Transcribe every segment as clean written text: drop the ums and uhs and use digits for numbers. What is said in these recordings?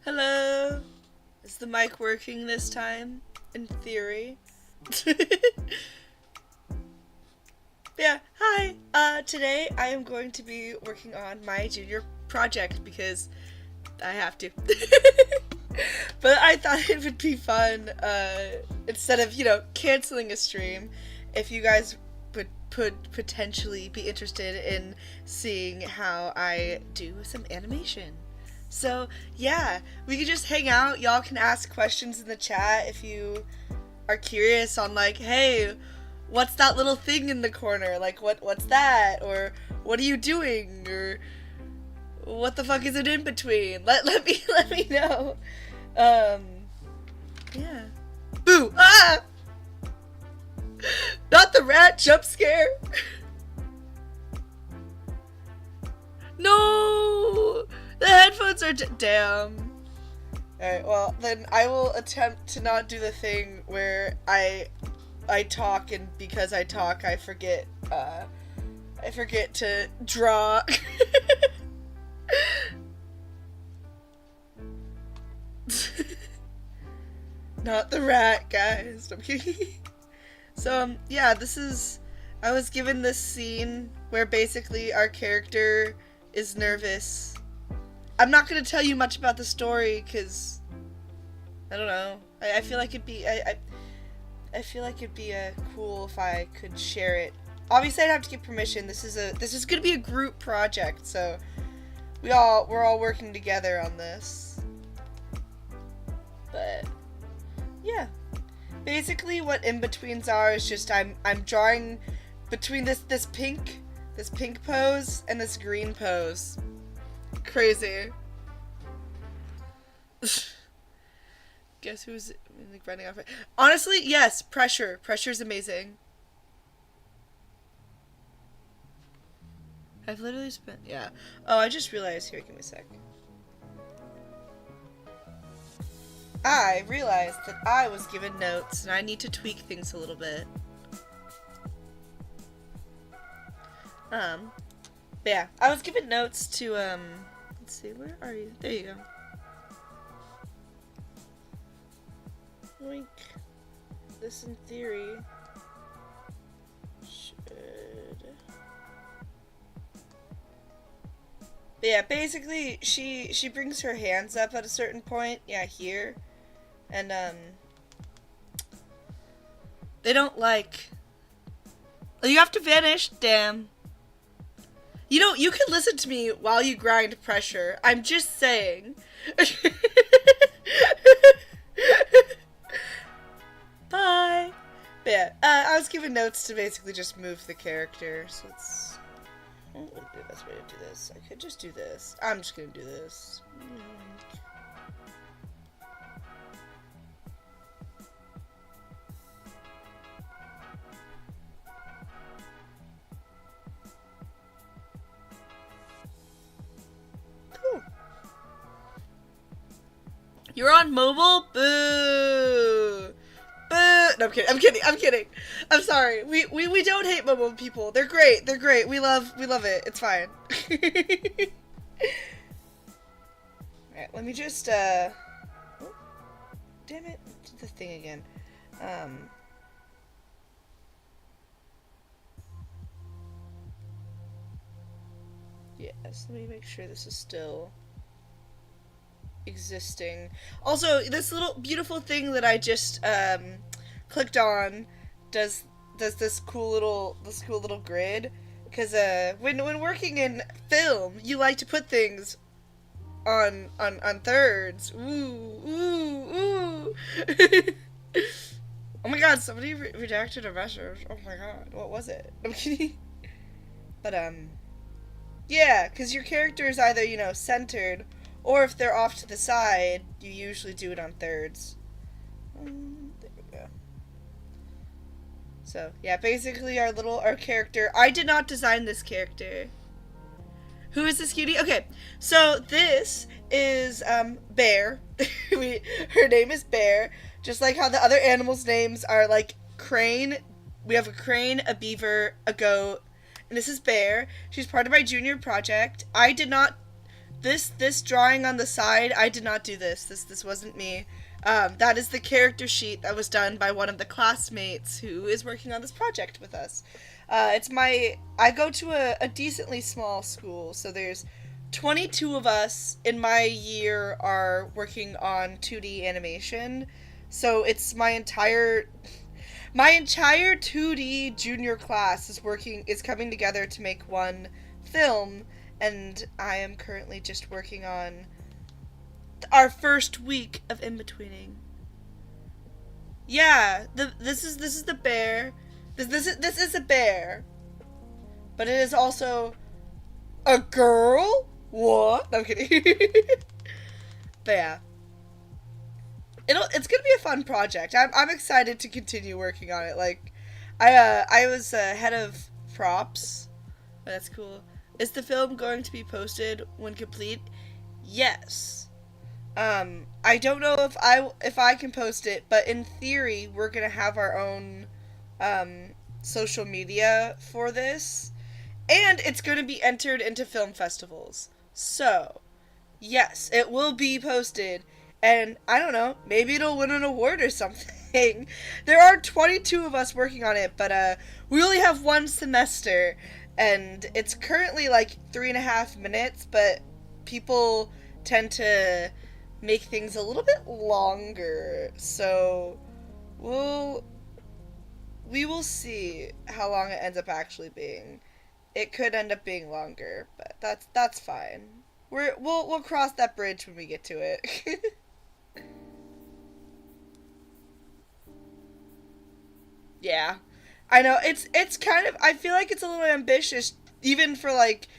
Hello. Is the mic working this time? In theory. Yeah, hi. Today I am going to be working on my junior project because I have to. But I thought it would be fun, instead of, canceling a stream, if you guys would potentially be interested in seeing how I do some animation. So, yeah, we could just hang out. Y'all can ask questions in the chat if you are curious on, like, hey, what's that little thing in the corner? Like, what's that? Or what are you doing? Or what the fuck is it in between? Let me know. Yeah. Boo! Ah! Not the rat jump scare! No! The headphones are damn. Alright, well, then I will attempt to not do the thing where I talk, and because I talk, I forget to draw. Not the rat, guys. I'm kidding. So, yeah, I was given this scene where basically our character is nervous. I'm not gonna tell you much about the story, because, I don't know. I feel like it'd be, I feel like it'd be cool if I could share it. Obviously, I'd have to get permission. This is gonna be a group project, so we're all working together on this. But yeah, basically what in-betweens are is just I'm drawing between this pink pose and this green pose. Crazy. Guess who's like running off? Honestly, yes, pressure. Pressure's amazing. I've literally spent, yeah. Oh, I just realized, here, give me a sec. I realized that I was given notes and I need to tweak things a little bit. But yeah, I was given notes to, let's see, where are you? There you go. Link. This in theory should... But yeah, basically, she brings her hands up at a certain point, yeah, here, and, they don't like... Oh, you have to vanish? Damn. You can listen to me while you grind pressure. I'm just saying. Bye. But yeah, I was given notes to basically just move the character, so it's... What would be the best way to do this? I could just do this. I'm just gonna do this. Cool. You're on mobile? Boo! Boo! No, I'm kidding. I'm sorry. We don't hate mobile people. They're great. We love it. It's fine. Alright, let me just, oh, damn it. Did the thing again. Yes, let me make sure this is still existing. Also, this little beautiful thing that I just clicked on does this cool little grid, because when working in film, you like to put things on thirds. Ooh. Oh my god, somebody redacted a message. Oh my god, what was it? I'm kidding. But yeah, because your character is either, centered, or if they're off to the side, you usually do it on thirds. There we go. So, yeah, basically our character... I did not design this character. Who is this cutie? Okay, so this is, Bear. Her name is Bear. Just like how the other animals' names are, like, Crane. We have a crane, a beaver, a goat, and this is Bear. She's part of my junior project. I did not This drawing on the side, I did not do this. This wasn't me. That is the character sheet that was done by one of the classmates who is working on this project with us. I go to a decently small school, so there's 22 of us in my year are working on 2D animation. So it's my entire 2D junior class is coming together to make one film, and I am currently just working on our first week of in-betweening. Yeah, this is the bear. This is a bear. But it is also a girl? What? No, I'm kidding. But yeah. It's gonna be a fun project. I'm excited to continue working on it. Like, I was head of props. Oh, that's cool. Is the film going to be posted when complete? Yes. I don't know if I can post it, but in theory, we're gonna have our own social media for this, and it's gonna be entered into film festivals. So, yes, it will be posted. And I don't know, maybe it'll win an award or something. There are 22 of us working on it, but we only have one semester, and it's currently like 3.5 minutes, but people tend to make things a little bit longer. So we will see how long it ends up actually being. It could end up being longer, but that's fine. We'll cross that bridge when we get to it. Yeah. I know, it's kind of, I feel like it's a little ambitious, even for like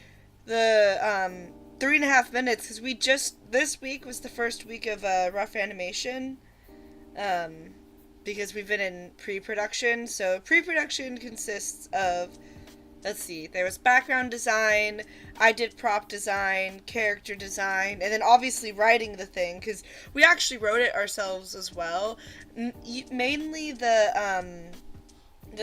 the 3.5 minutes, because this week was the first week of rough animation, because we've been in pre-production. So pre-production consists of, let's see, there was background design, I did prop design, character design, and then obviously writing the thing, because we actually wrote it ourselves as well. Mainly the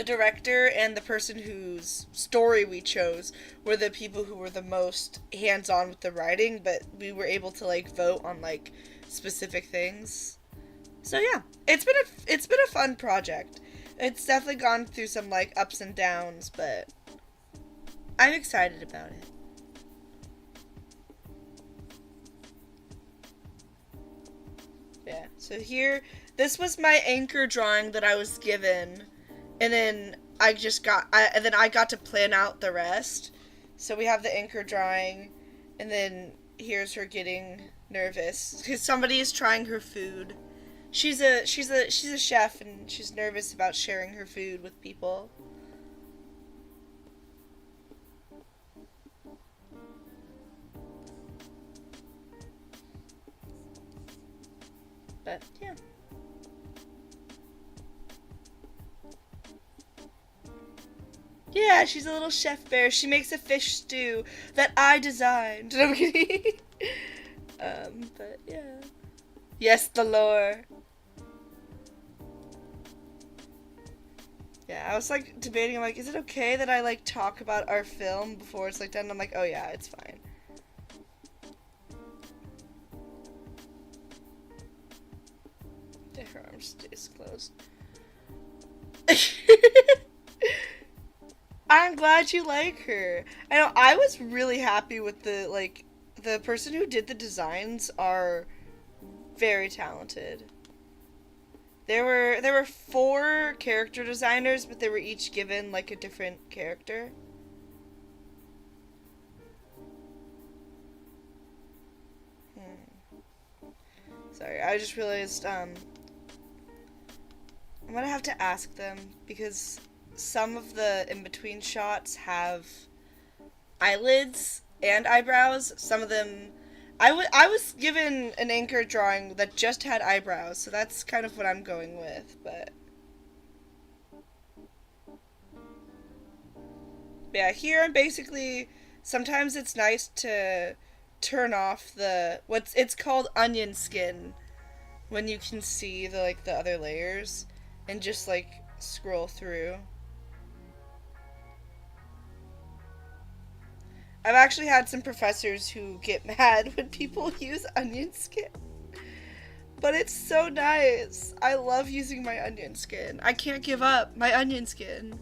director and the person whose story we chose were the people who were the most hands-on with the writing, but we were able to like vote on like specific things. So yeah, it's been a fun project. It's definitely gone through some like ups and downs, but I'm excited about it. Yeah, so here, this was my anchor drawing that I was given, and then I got to plan out the rest. So we have the anchor drawing, and then here's her getting nervous because somebody is trying her food. She's a chef, and she's nervous about sharing her food with people. But yeah. Yeah, she's a little chef bear. She makes a fish stew that I designed. No, I'm kidding. But yeah. Yes, the lore. Yeah, I was like debating, I'm like, is it okay that I like talk about our film before it's like done? I'm like, oh yeah, it's fine. Her arm stays closed. I'm glad you like her. I know, I was really happy with the person who did the designs are very talented. There were 4 character designers, but they were each given like a different character. Sorry, I just realized I'm gonna have to ask them because some of the in-between shots have eyelids and eyebrows. Some of them, I was given an anchor drawing that just had eyebrows, so that's kind of what I'm going with, but yeah, here I'm basically, sometimes it's nice to turn off it's called onion skin, when you can see the other layers, and just like scroll through. I've actually had some professors who get mad when people use onion skin. But it's so nice. I love using my onion skin. I can't give up my onion skin.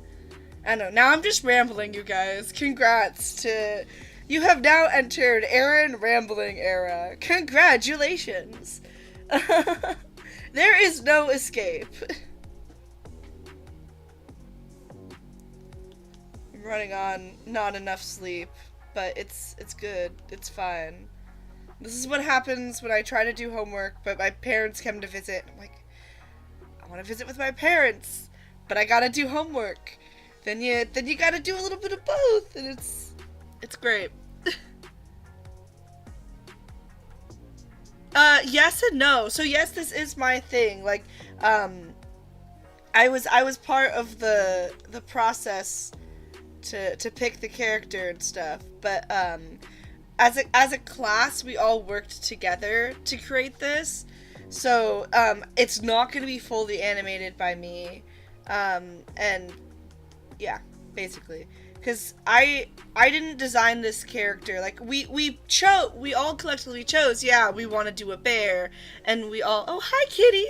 I know. Now I'm just rambling, you guys. Congrats to... You have now entered Aaron Rambling Era. Congratulations. There is no escape. I'm running on not enough sleep, but it's good. It's fine. This is what happens when I try to do homework, but my parents come to visit. I'm like, I want to visit with my parents, but I gotta do homework. Then you gotta do a little bit of both, and it's great. Yes and no. So yes, this is my thing. Like, I was part of the process to pick the character and stuff, but as a class, we all worked together to create this. So it's not going to be fully animated by me, and yeah, basically, because I didn't design this character. Like we all collectively chose. Yeah, we want to do a bear, and we all. Oh, hi, kitty.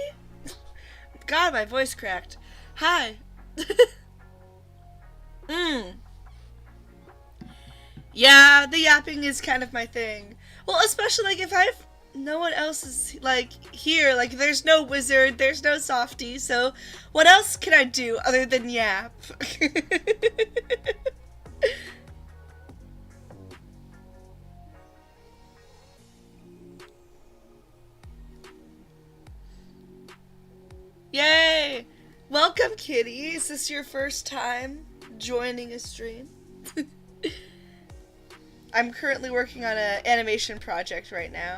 God, my voice cracked. Hi. Yeah, the yapping is kind of my thing. Well, especially like if I've no one else is like here, like there's no wizard, there's no softie, so what else can I do other than yap? Yay! Welcome, kitty. Is this your first time joining a stream? I'm currently working on an animation project right now.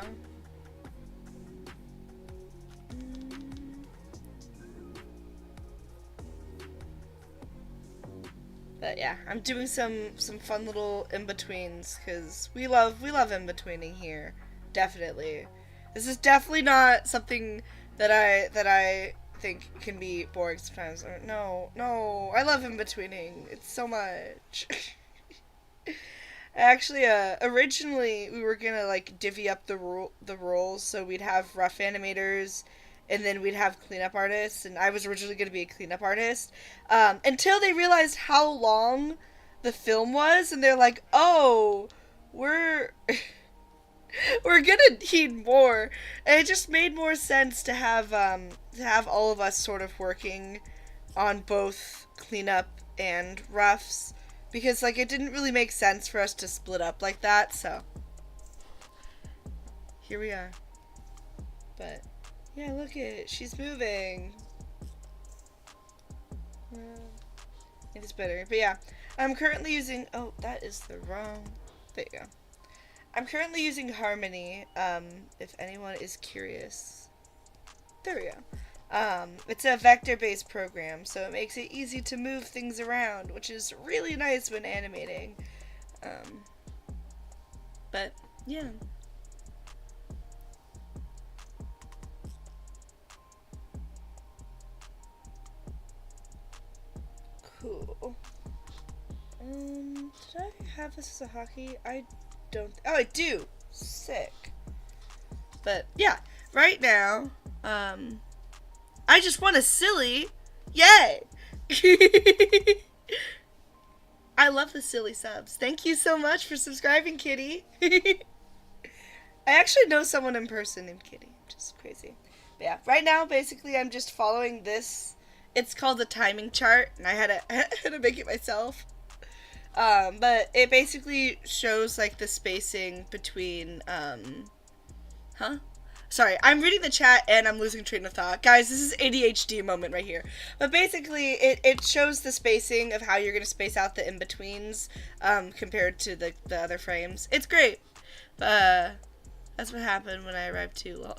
But yeah, I'm doing some fun little in-betweens because we love in-betweening here. Definitely. This is definitely not something that I think can be boring sometimes. Or, no, I love in-betweening. It's so much. Actually, originally we were gonna like divvy up the roles, so we'd have rough animators, and then we'd have cleanup artists. And I was originally gonna be a cleanup artist, until they realized how long the film was, and they're like, "Oh, we're we're gonna need more," and it just made more sense to have all of us sort of working on both cleanup and roughs. Because, like, it didn't really make sense for us to split up like that, so. Here we are. But, yeah, look at it. She's moving. It is better. But, yeah. I'm currently using... Oh, that is the wrong... There you go. I'm currently using Harmony, if anyone is curious. There we go. It's a vector-based program, so it makes it easy to move things around, which is really nice when animating. But, yeah. Cool. Did I have this as a hockey? I don't... Oh, I do! Sick. But, yeah. Right now, I just want a silly. Yay! I love the silly subs. Thank you so much for subscribing, Kitty. I actually know someone in person named Kitty, which is crazy. But yeah, right now, basically, I'm just following this. It's called the timing chart, and I had to make it myself. But it basically shows, like, the spacing between, Sorry, I'm reading the chat and I'm losing train of thought. Guys, this is ADHD moment right here. But basically, it shows the spacing of how you're going to space out the in-betweens compared to the other frames. It's great. That's what happened when I arrived too. Lol.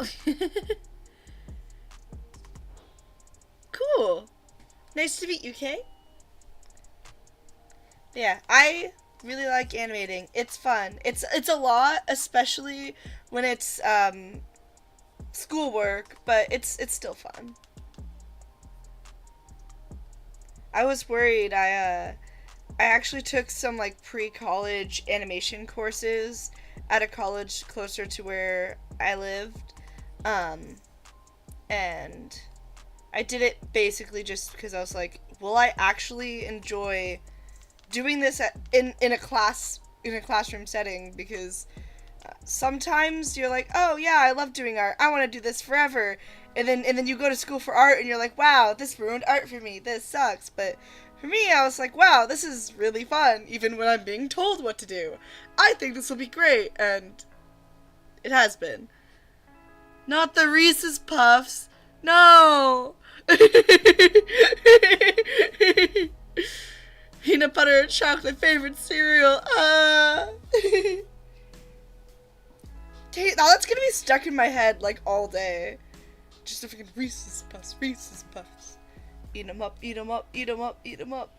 Cool. Nice to meet you, Kay. Yeah, I really like animating. It's fun. It's a lot, especially when it's schoolwork, but it's still fun. I was worried. I I actually took some like pre-college animation courses at a college closer to where I lived. Um, and I did it basically just because I was like, will I actually enjoy doing this in a classroom setting? Because sometimes you're like, oh yeah, I love doing art. I want to do this forever. And then you go to school for art and you're like, wow, this ruined art for me. This sucks. But for me, I was like, wow, this is really fun, even when I'm being told what to do. I think this will be great, and it has been. Not the Reese's Puffs. No! Peanut butter and chocolate favorite cereal. Now that's gonna be stuck in my head like all day. Just a freaking Reese's Puffs, Reese's Puffs. Eat 'em up, eat 'em up, eat 'em up, eat 'em up.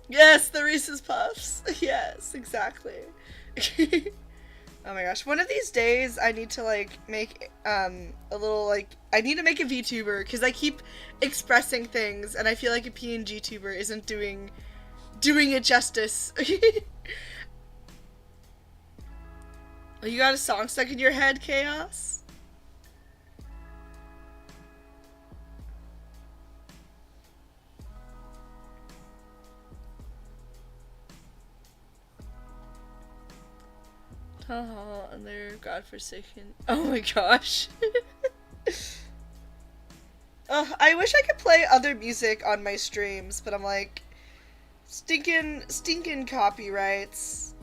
Yes, the Reese's Puffs. Yes, exactly. Oh my gosh, one of these days I need to like make a little like I need to make a VTuber because I keep expressing things and I feel like a PNG tuber isn't doing it justice. Oh, you got a song stuck in your head, Chaos? Haha, and they're godforsaken. Oh my gosh. Ugh, I wish I could play other music on my streams, but I'm like, stinking copyrights.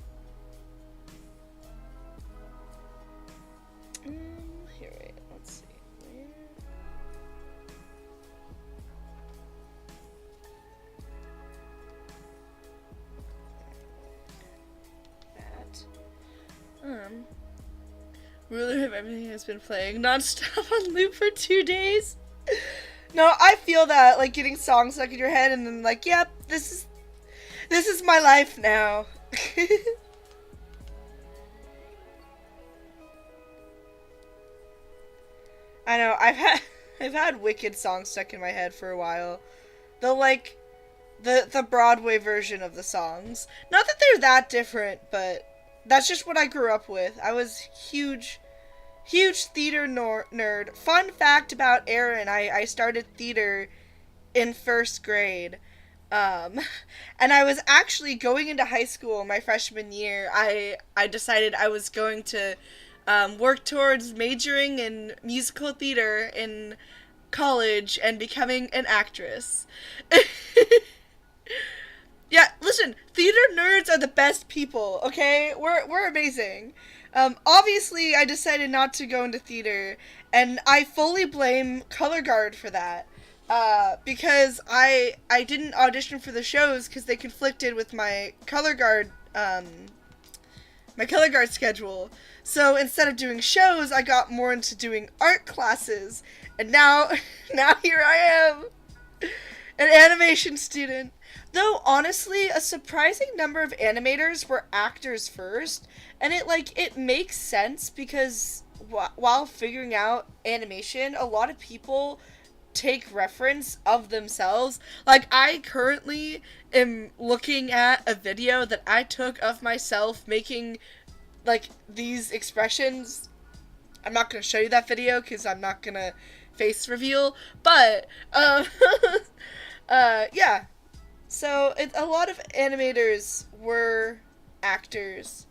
Here, wait, let's see. Where? Ruler of Everything has been playing non-stop on loop for 2 days. No, I feel that, like, getting songs stuck in your head and then like, yep, this is my life now. I know, I've had Wicked songs stuck in my head for a while. Like the Broadway version of the songs. Not that they're that different, but that's just what I grew up with. I was huge theater nerd. Fun fact about Aaron, I started theater in 1st grade. And I was actually going into high school my freshman year. I decided I was going to work towards majoring in musical theater in college and becoming an actress. Yeah, listen, theater nerds are the best people, okay? We're amazing. Obviously, I decided not to go into theater, and I fully blame Color Guard for that. Because I didn't audition for the shows because they conflicted with my Color Guard schedule. So instead of doing shows, I got more into doing art classes, and now here I am, an animation student. Though honestly, a surprising number of animators were actors first, and it makes sense because while figuring out animation, a lot of people take reference of themselves. Like, I currently am looking at a video that I took of myself making like these expressions. I'm not gonna show you that video because I'm not gonna face reveal, but yeah. So a lot of animators were actors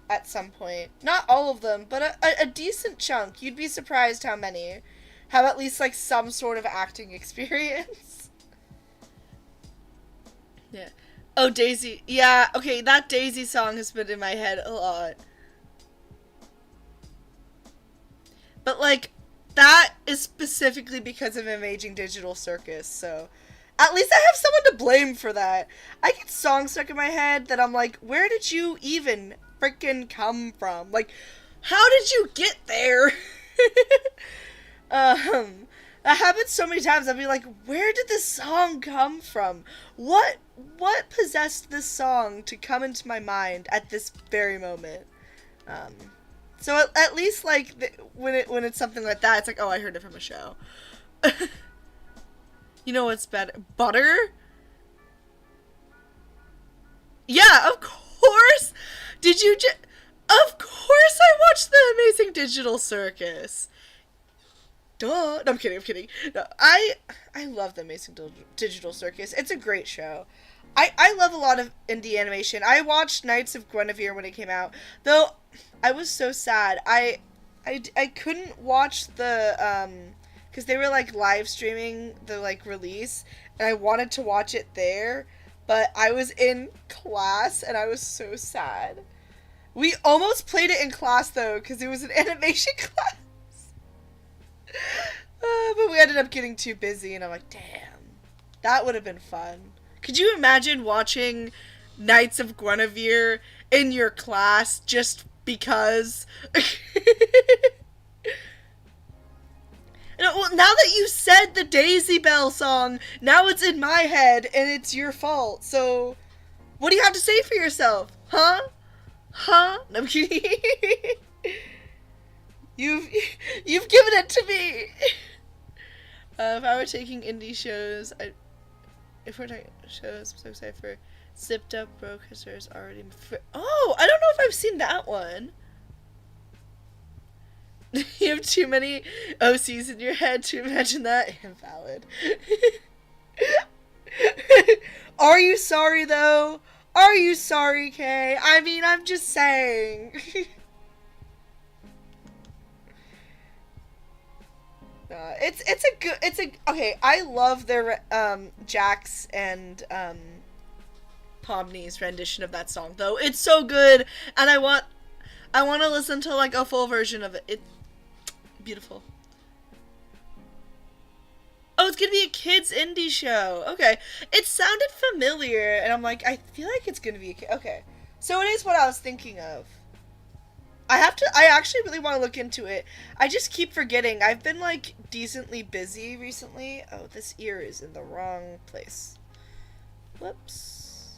at some point. Not all of them, but a decent chunk. You'd be surprised how many have at least like some sort of acting experience. Yeah. Oh, Daisy. Yeah, okay, that Daisy song has been in my head a lot. But like, that is specifically because of Amazing Digital Circus, so at least I have someone to blame for that. I get songs stuck in my head that I'm like, where did you even freaking come from? Like, how did you get there? That happens so many times. I'll be like, where did this song come from? What possessed this song to come into my mind at this very moment? So at least like when it's something like that, it's like, oh, I heard it from a show. You know what's better? Butter? Yeah, of course. Did you just? Of course, I watched the Amazing Digital Circus. Duh. No, I'm kidding. I'm kidding. No, I love the Amazing Digital Circus. It's a great show. I love a lot of indie animation. I watched Knights of Guinevere when it came out, though. I was so sad. I couldn't watch the because they were like live streaming the like release, and I wanted to watch it there, but I was in class and I was so sad. We almost played it in class though, because it was an animation class. But we ended up getting too busy, and I'm like, damn, that would have been fun. Could you imagine watching Knights of Guinevere in your class just because? Well, now that you said the Daisy Bell song, now it's in my head, and it's your fault. So, what do you have to say for yourself? Huh? Huh? No, I'm kidding. You've given it to me. If I were taking indie shows, if we're taking shows, I'm so excited for Zipped Up Bro, because there's already. Oh, I don't know if I've seen that one. You have too many OCs in your head to imagine that. Invalid. Are you sorry though? Are you sorry, Kay? I mean, I'm just saying. Okay, I love their Jax and Pomni's rendition of that song though. It's so good, and I want to listen to like a full version of it. It's beautiful. Oh, it's gonna be a kids indie show. Okay, it sounded familiar, and I'm like, I feel like it's gonna be okay. So it is what I was thinking of. I actually really want to look into it. I just keep forgetting. I've been like decently busy recently. Oh, this ear is in the wrong place. Whoops.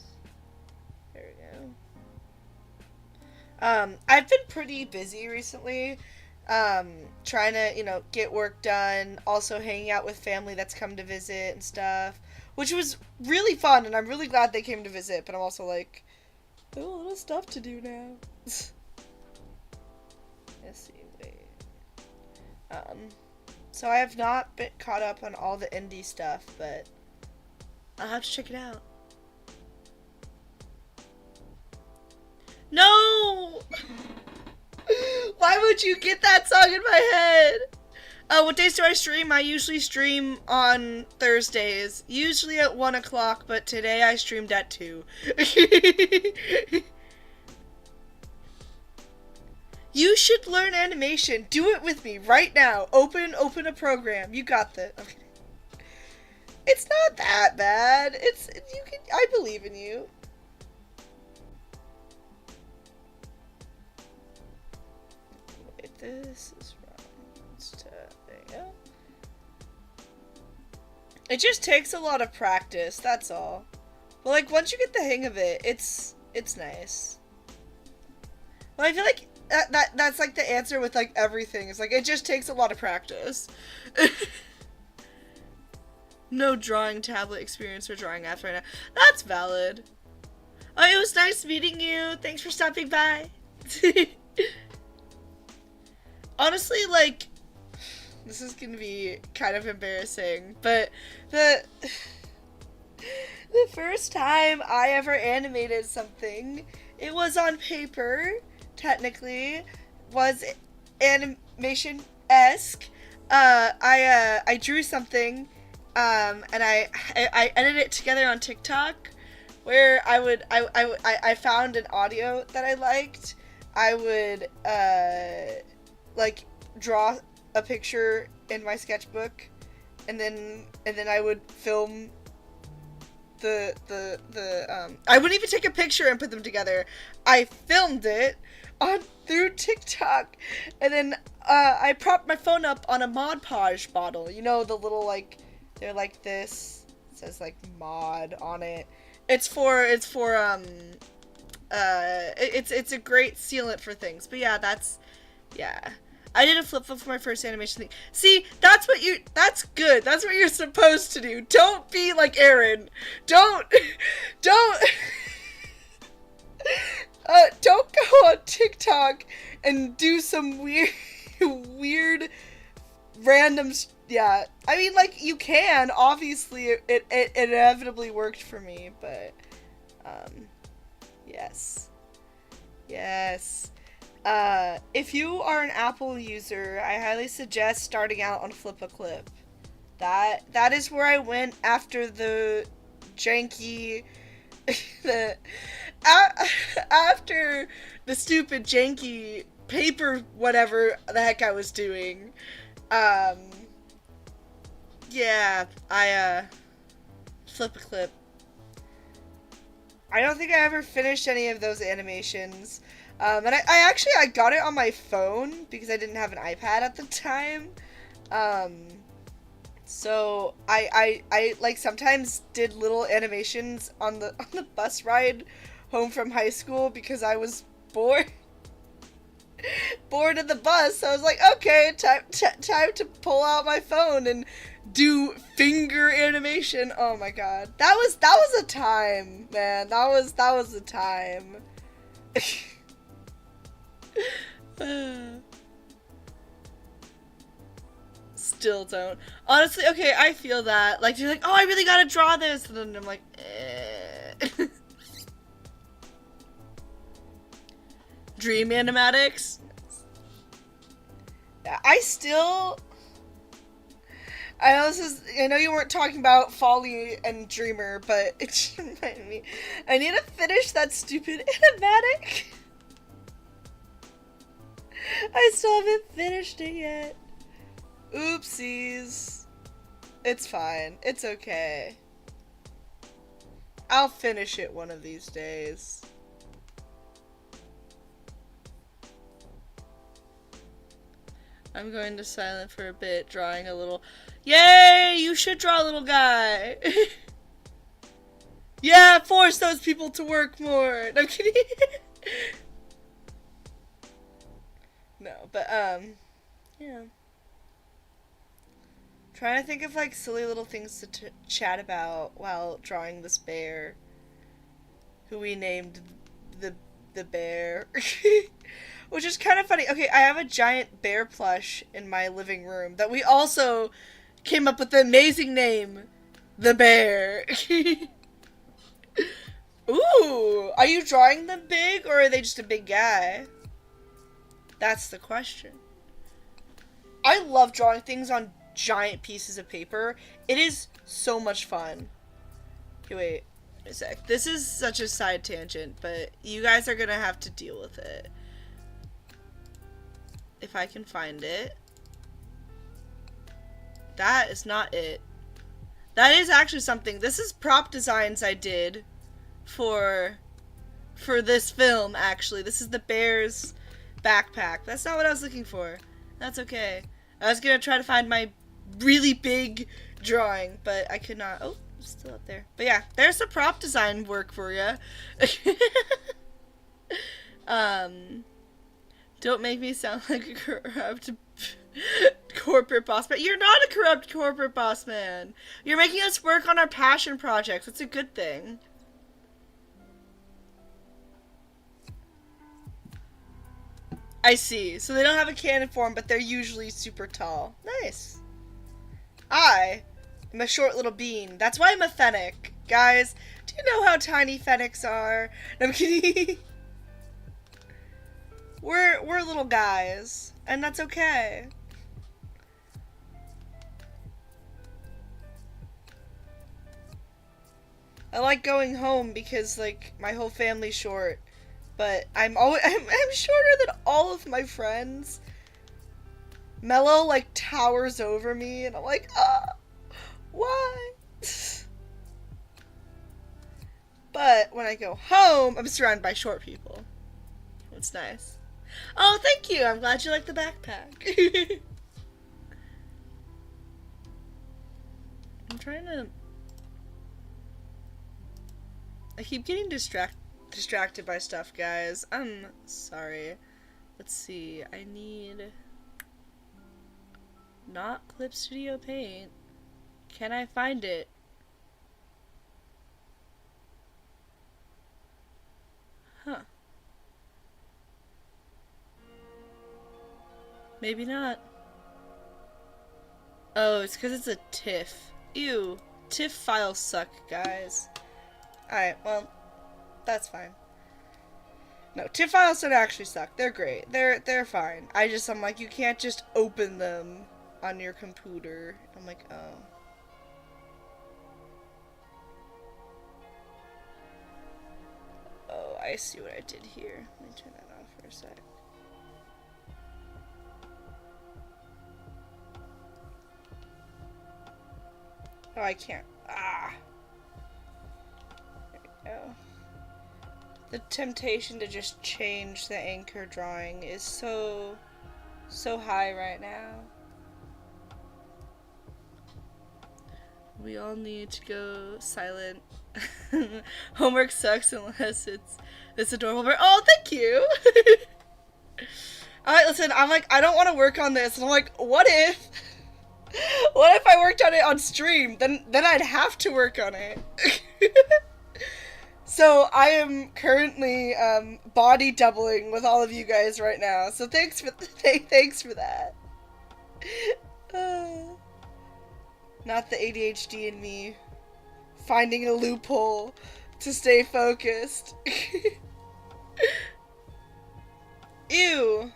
There we go. I've been pretty busy recently. Trying to, get work done. Also hanging out with family that's come to visit and stuff. Which was really fun, and I'm really glad they came to visit. But I'm also like, oh, a little stuff to do now. Let's see, wait. So I have not been caught up on all the indie stuff, but I'll have to check it out. No! Why would you get that song in my head? What days do I stream? I usually stream on Thursdays, usually at 1 o'clock, but today I streamed at 2. You should learn animation. Do it with me right now. Open a program. You got this. Okay. It's not that bad. I believe in you. Wait, this is wrong. There you go. It just takes a lot of practice, that's all. But like once you get the hang of it, it's nice. Well, I feel like that's like the answer with like everything. It's like it just takes a lot of practice. No drawing tablet experience or drawing apps right now. That's valid. Oh, it was nice meeting you. Thanks for stopping by. Honestly, like, this is gonna be kind of embarrassing, but the first time I ever animated something, it was on paper. Technically, was animation-esque. I drew something, and I edited it together on TikTok, where I found an audio that I liked. I would like draw a picture in my sketchbook, and then I would film the I wouldn't even take a picture and put them together. I filmed it through TikTok, and then I propped my phone up on a Mod Podge bottle. You know, the little like, they're like this. It says like Mod on it. It's a great sealant for things. But yeah, that's Yeah. I did a flip-flop for my first animation thing. See, that's good. That's what you're supposed to do. Don't be like Aaron. Don't, don't, don't go on TikTok and do some weird, random, yeah. I mean, like, you can, obviously, it inevitably worked for me, but, yes. Yes. If you are an Apple user, I highly suggest starting out on Flip-a-Clip. That is where I went after the janky, after the stupid janky paper whatever the heck I was doing. Yeah, Flip-a-Clip. I don't think I ever finished any of those animations. And I got it on my phone because I didn't have an iPad at the time. So I like sometimes did little animations on the bus ride home from high school because I was bored in the bus. So I was like, okay, time to pull out my phone and do finger animation. Oh my god. That was a time, man. That was a time. Still don't. Honestly, okay, I feel that. Like, you're like, oh, I really gotta draw this. And then I'm like, eh. Dream animatics? Yeah, I know you weren't talking about Folly and Dreamer, but it just reminded me. I need to finish that stupid animatic. I still haven't finished it yet. Oopsies. It's fine. It's okay. I'll finish it one of these days. I'm going to silent for a bit, drawing a little... Yay! You should draw a little guy! Yeah, force those people to work more! No, I'm kidding. No, but, yeah. Trying to think of, like, silly little things to chat about while drawing this bear. Who we named the bear. Which is kind of funny. Okay, I have a giant bear plush in my living room that we also came up with the amazing name, the bear. Ooh, are you drawing them big or are they just a big guy? That's the question. I love drawing things on giant pieces of paper. It is so much fun. Okay, wait a sec. This is such a side tangent, but you guys are gonna have to deal with it. If I can find it. That is not it. That is actually something. This is prop designs I did for this film, actually. This is the bear's backpack. That's not what I was looking for. That's okay. I was gonna try to find my really big drawing, but I could not. Oh, it's still up there. But yeah, there's the prop design work for you. Don't make me sound like a corrupt corporate boss man. You're not a corrupt corporate boss man. You're making us work on our passion projects. It's a good thing. I see. So they don't have a cannon form, but they're usually super tall. Nice. I am a short little bean. That's why I'm a fennec. Guys, do you know how tiny fennecs are? No, I'm kidding. We're little guys, and that's okay. I like going home because, like, my whole family's short, but I'm shorter than all of my friends. Mello, like, towers over me, and I'm like, why? But when I go home, I'm surrounded by short people. It's nice. Oh, thank you. I'm glad you like the backpack. I'm trying to... I keep getting distracted by stuff, guys. I'm sorry. Let's see, I need not Clip Studio Paint. Can I find it? Huh. Maybe not. Oh, it's because it's a TIFF. Ew. TIFF files suck, guys. Alright, well, that's fine. No, TIFF files don't actually suck. They're great. They're fine. I'm like, you can't just open them on your computer. I'm like, oh. Oh, I see what I did here. Let me turn that off for a sec. Oh, I can't. Ah. There we go. The temptation to just change the anchor drawing is so high right now. We all need to go silent. Homework sucks unless it's this adorable. Oh, thank you. Alright, listen, I'm like, I don't want to work on this. And I'm like, what if I worked on it on stream? Then I'd have to work on it. So I am currently body doubling with all of you guys right now. So thanks for that. Not the ADHD in me finding a loophole to stay focused. Ew.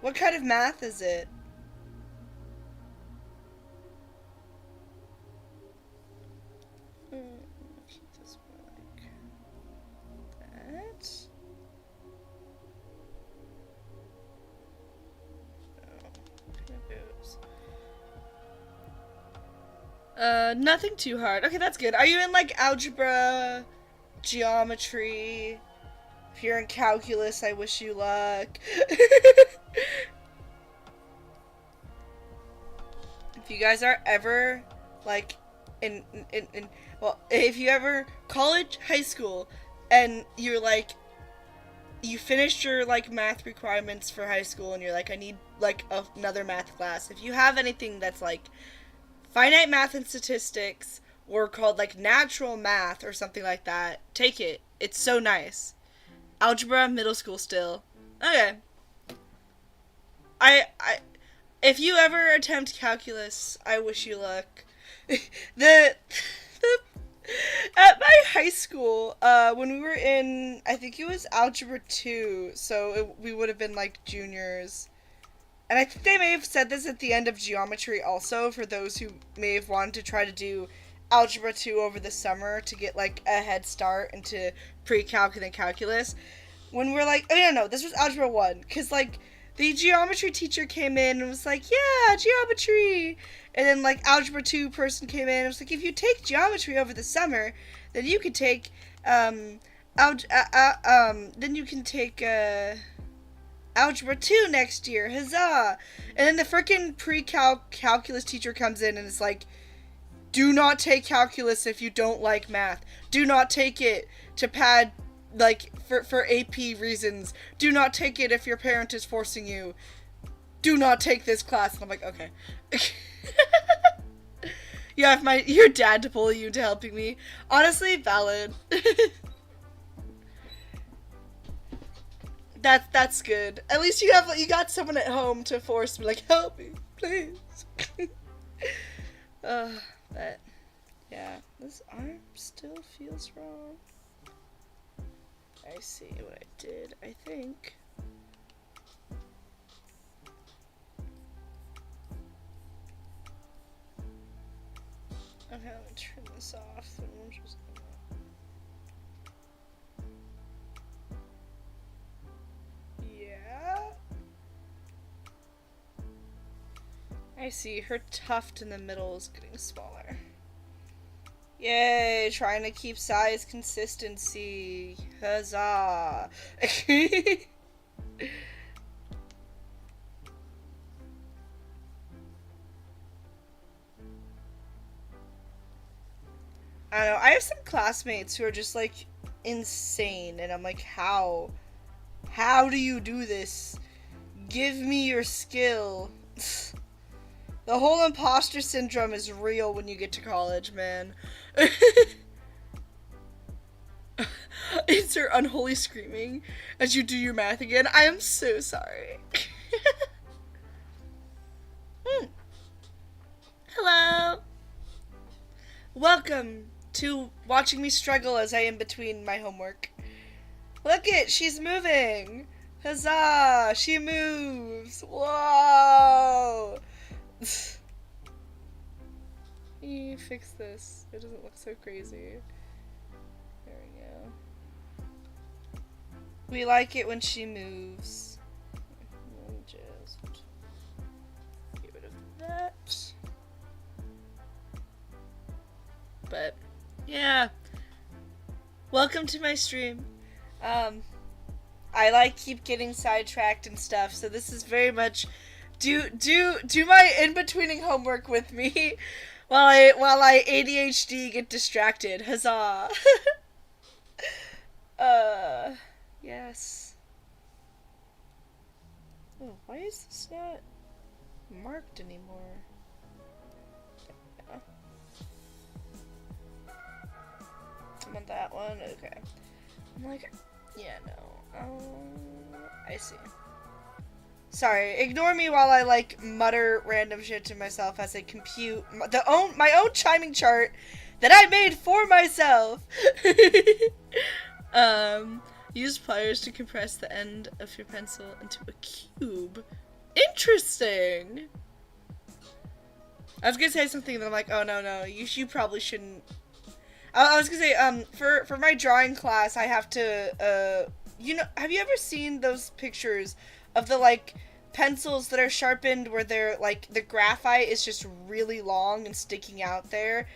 What kind of math is it? Keep this like that. Nothing too hard. Okay, that's good. Are you in like algebra, geometry? If you're in calculus, I wish you luck. If you guys are ever like well, if you ever college, high school, and you're like, you finished your like math requirements for high school and you're like, I need like another math class. If you have anything that's like finite math and statistics or called like natural math or something like that, take it. It's so nice. Algebra, middle school still. Okay. If you ever attempt calculus, I wish you luck. At my high school, when we were in, I think it was algebra 2, so we would have been like juniors. And I think they may have said this at the end of geometry also, for those who may have wanted to try to do algebra 2 over the summer to get like a head start into pre-calc and calculus. When we're like, oh no, this was algebra 1, because like the geometry teacher came in and was like, yeah, geometry. And then like algebra 2 person came in and was like, if you take geometry over the summer, then you could take algebra 2 next year, huzzah. And then the freaking calculus teacher comes in and is like, do not take calculus if you don't like math. Do not take it to pad, like, for AP reasons. Do not take it if your parent is forcing you. Do not take this class. And I'm like, okay. You have your dad to bully you into helping me. Honestly, valid. That's good. At least you got someone at home to force me, like, help me, please. But yeah, this arm still feels wrong. I see what I did, I think. Okay, let me turn this off. And we're just yeah. I see. Her tuft in the middle is getting smaller. Yay! Trying to keep size consistency. Huzzah! I don't know. I have some classmates who are just like insane, and I'm like, how do you do this? Give me your skill. The whole imposter syndrome is real when you get to college, man. Insert unholy screaming as you do your math again. I am so sorry. Hello. Welcome to watching me struggle as I am between my homework. Look it, she's moving. Huzzah, she moves. Whoa. You fix this. It doesn't look so crazy. There we go. We like it when she moves. Just get rid of that. But yeah. Welcome to my stream. I keep getting sidetracked and stuff, so this is very much do my in-betweening homework with me while I ADHD get distracted. Huzzah. Yes. Oh, why is this not marked anymore? Yeah. I'm on that one, okay. I'm like, yeah, no. I see. Sorry, ignore me while I mutter random shit to myself as I compute my own chiming chart that I made for myself. Use pliers to compress the end of your pencil into a cube. Interesting. I was gonna say something that I'm like, oh no, you probably shouldn't. I was gonna say, for my drawing class, I have to, have you ever seen those pictures of the, pencils that are sharpened where they're, the graphite is just really long and sticking out there?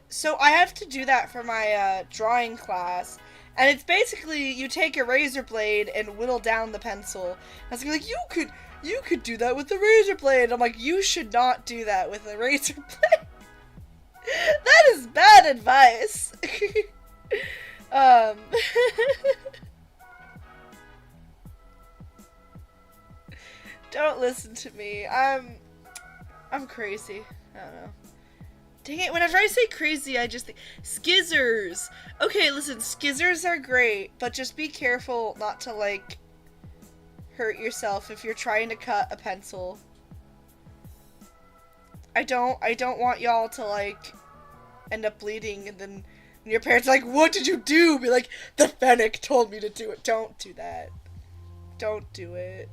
So I have to do that for my, drawing class, and it's basically, you take a razor blade and whittle down the pencil. I was like, you could do that with a razor blade. I'm like, you should not do that with a razor blade. That is bad advice. Don't listen to me. I'm crazy. I don't know. Dang it, whenever I say crazy, I just think skizzers. Okay, listen, skizzers are great, but just be careful not to hurt yourself if you're trying to cut a pencil. I don't want y'all to end up bleeding and then your parents are like, what did you do? Be like, the Fennec told me to do it. Don't do that. Don't do it.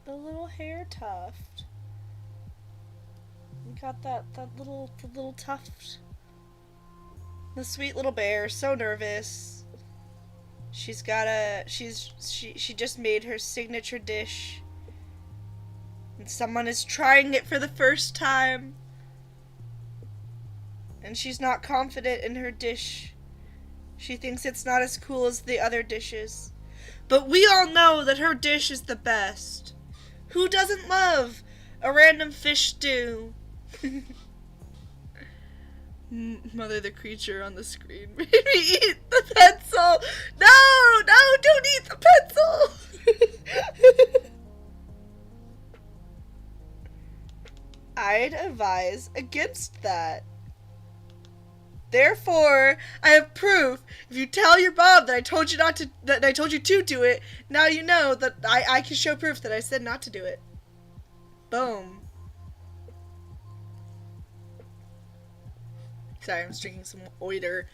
The little hair tuft. We got that little tuft. The sweet little bear, so nervous. She just made her signature dish. And someone is trying it for the first time. And she's not confident in her dish. She thinks it's not as cool as the other dishes. But we all know that her dish is the best. Who doesn't love a random fish stew? Mother the creature on the screen made me eat the pencil. No, don't eat the pencil. I'd advise against that. Therefore, I have proof. If you tell your mom that I told you to do it, now you know that I can show proof that I said not to do it. Boom. Sorry, I'm just drinking some oiter.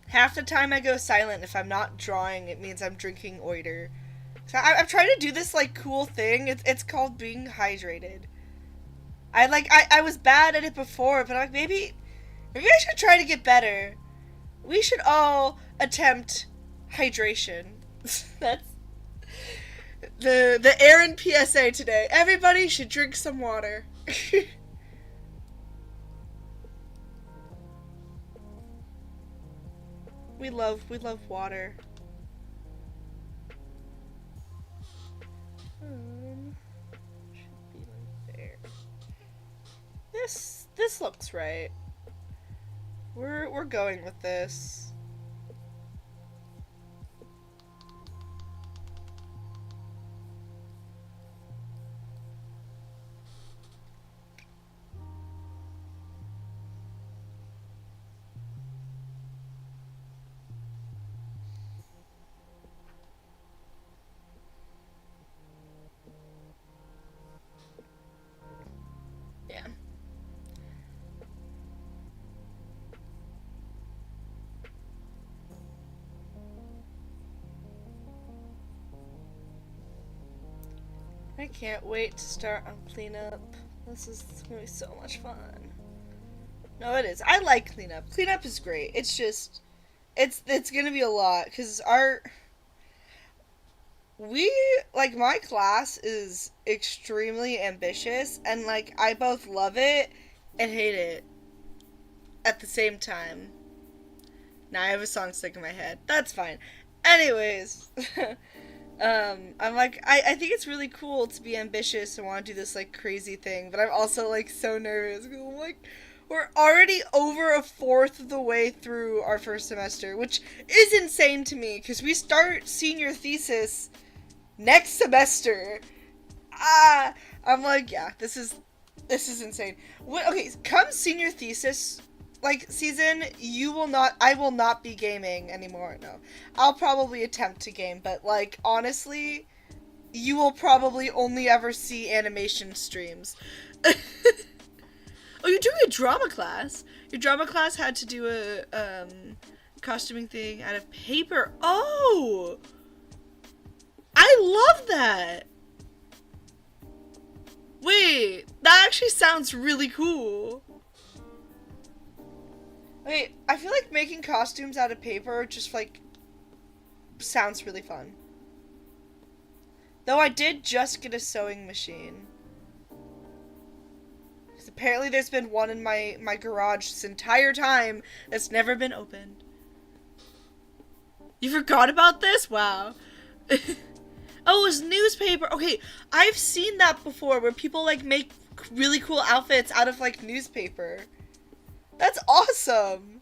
Half the time I go silent if I'm not drawing, it means I'm drinking oiter. So I'm trying to do this cool thing. It's called being hydrated. I was bad at it before, but I'm like, maybe I should try to get better. We should all attempt hydration. That's the Aaron PSA today. Everybody should drink some water. We love water. Should be there. This looks right. We're going with this. I can't wait to start on cleanup. This is gonna be so much fun. No, it is. I like cleanup. Cleanup is great. It's just, it's gonna be a lot because we like my class is extremely ambitious and like I both love it and hate it at the same time. Now I have a song stuck in my head. That's fine. Anyways, I'm like, I think it's really cool to be ambitious and want to do this like crazy thing, but I'm also like so nervous. I'm like, we're already over a fourth of the way through our first semester, which is insane to me because we start senior thesis next semester. I'm like, yeah, this is insane. Okay, come senior thesis like season, I will not be gaming anymore. No, I'll probably attempt to game, but like honestly, you will probably only ever see animation streams. Oh, you're doing a drama class. Your drama class had to do a costuming thing out of paper. Oh, I love that. Wait, that actually sounds really cool. Wait, I feel like making costumes out of paper just like sounds really fun. Though I did just get a sewing machine. Because apparently there's been one in my garage this entire time that's never been opened. You forgot about this? Wow. Oh, it was newspaper. Okay, I've seen that before where people like make really cool outfits out of like newspaper. That's awesome.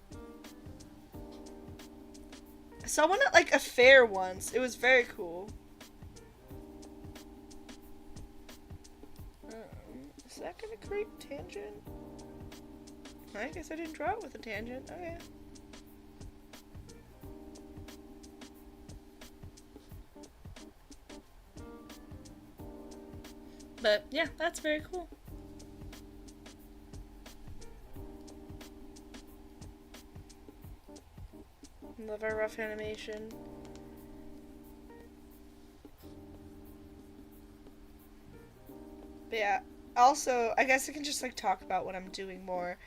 I saw one at like a fair once. It was very cool. Is that gonna create tangent? I guess I didn't draw it with a tangent. Okay. But yeah, that's very cool. Love our rough animation. But yeah, also, I guess I can just like talk about what I'm doing more.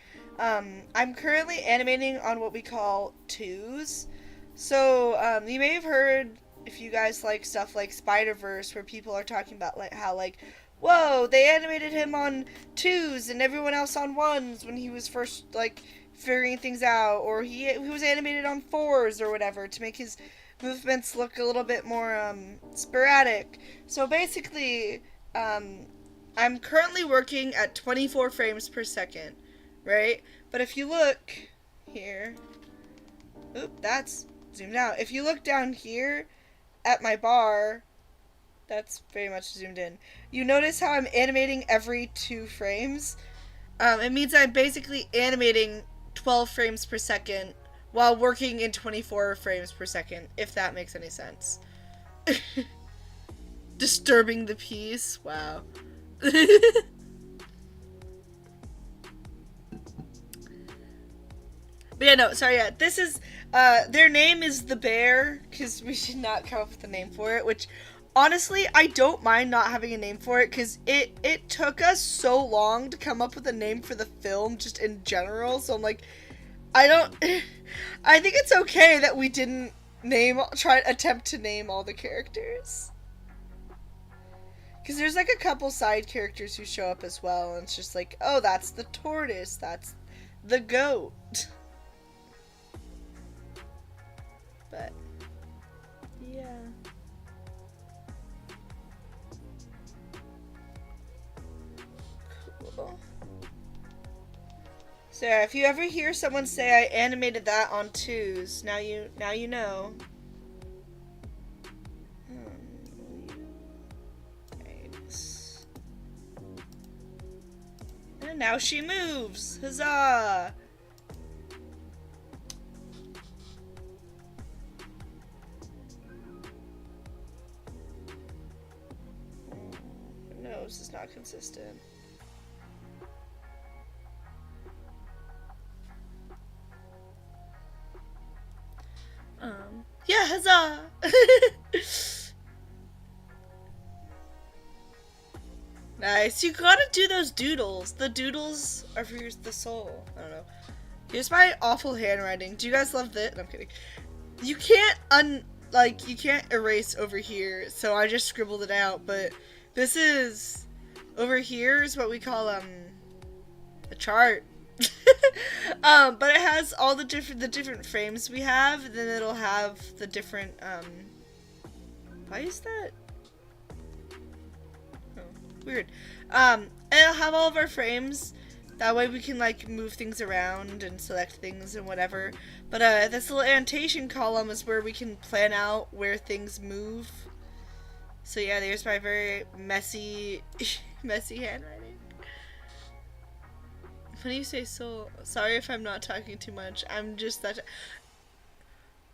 I'm currently animating on what we call twos. So, you may have heard, if you guys like stuff like Spider-Verse, where people are talking about like how like, whoa, they animated him on twos and everyone else on ones when he was first like figuring things out, or he was animated on fours or whatever to make his movements look a little bit more sporadic. So basically, I'm currently working at 24 frames per second, right? But if you look here, oop, that's zoomed out. If you look down here at my bar, that's very much zoomed in. You notice how I'm animating every 2 frames? It means I'm basically animating 12 frames per second while working in 24 frames per second, if that makes any sense. Disturbing the peace. Wow. But yeah, no, sorry, yeah, this is, their name is The Bear, because we should not come up with a name for it, which, honestly, I don't mind not having a name for it, because it took us so long to come up with a name for the film, just in general, so I'm like, I think it's okay that we didn't attempt to name all the characters. Because there's like a couple side characters who show up as well, and it's just like, oh, that's the tortoise, that's the goat. But, yeah. Cool. So yeah, if you ever hear someone say I animated that on twos, now you know. And now she moves! Huzzah! Her nose is not consistent. Yeah, huzzah! Nice. You gotta do those doodles. The doodles are for the soul. I don't know. Here's my awful handwriting. Do you guys love this? No, I'm kidding. You can't you can't erase over here, so I just scribbled it out, but this is over here is what we call a chart. But it has all the different frames we have, and then it'll have the different why is that? Oh, weird. And it'll have all of our frames. That way we can like move things around and select things and whatever. But this little annotation column is where we can plan out where things move. So yeah, there's my very messy messy handwriting. When you say soul, sorry if I'm not talking too much. I'm just that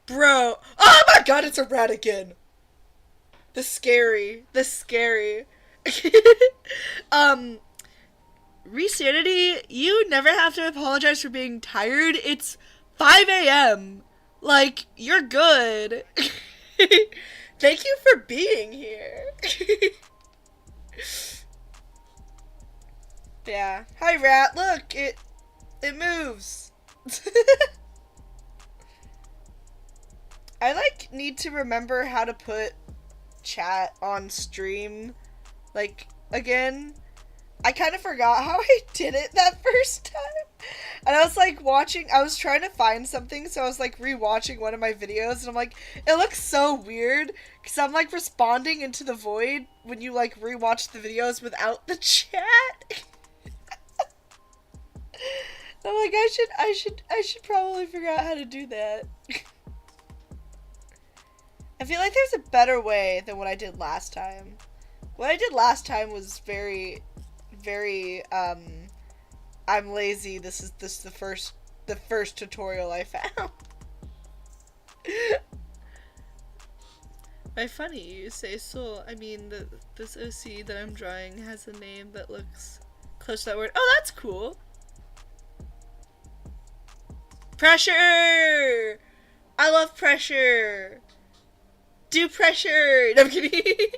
bro. Oh my god, it's a rat again. The scary. Resanity, you never have to apologize for being tired. It's 5 a.m. Like, you're good. Thank you for being here. Yeah. Hi, rat. Look, it moves. I, like, need to remember how to put chat on stream, like, again. I kind of forgot how I did it that first time. And I was like I was trying to find something, so I was like rewatching one of my videos, and I'm like, it looks so weird, because I'm like responding into the void when you like rewatch the videos without the chat. I'm like, I should probably figure out how to do that. I feel like there's a better way than what I did last time. What I did last time was very I'm lazy. This is the first tutorial I found. By funny, you say soul. I mean this OC that I'm drawing has a name that looks close to that word. Oh, that's cool. Pressure! I love pressure. Do pressure. No, I'm kidding.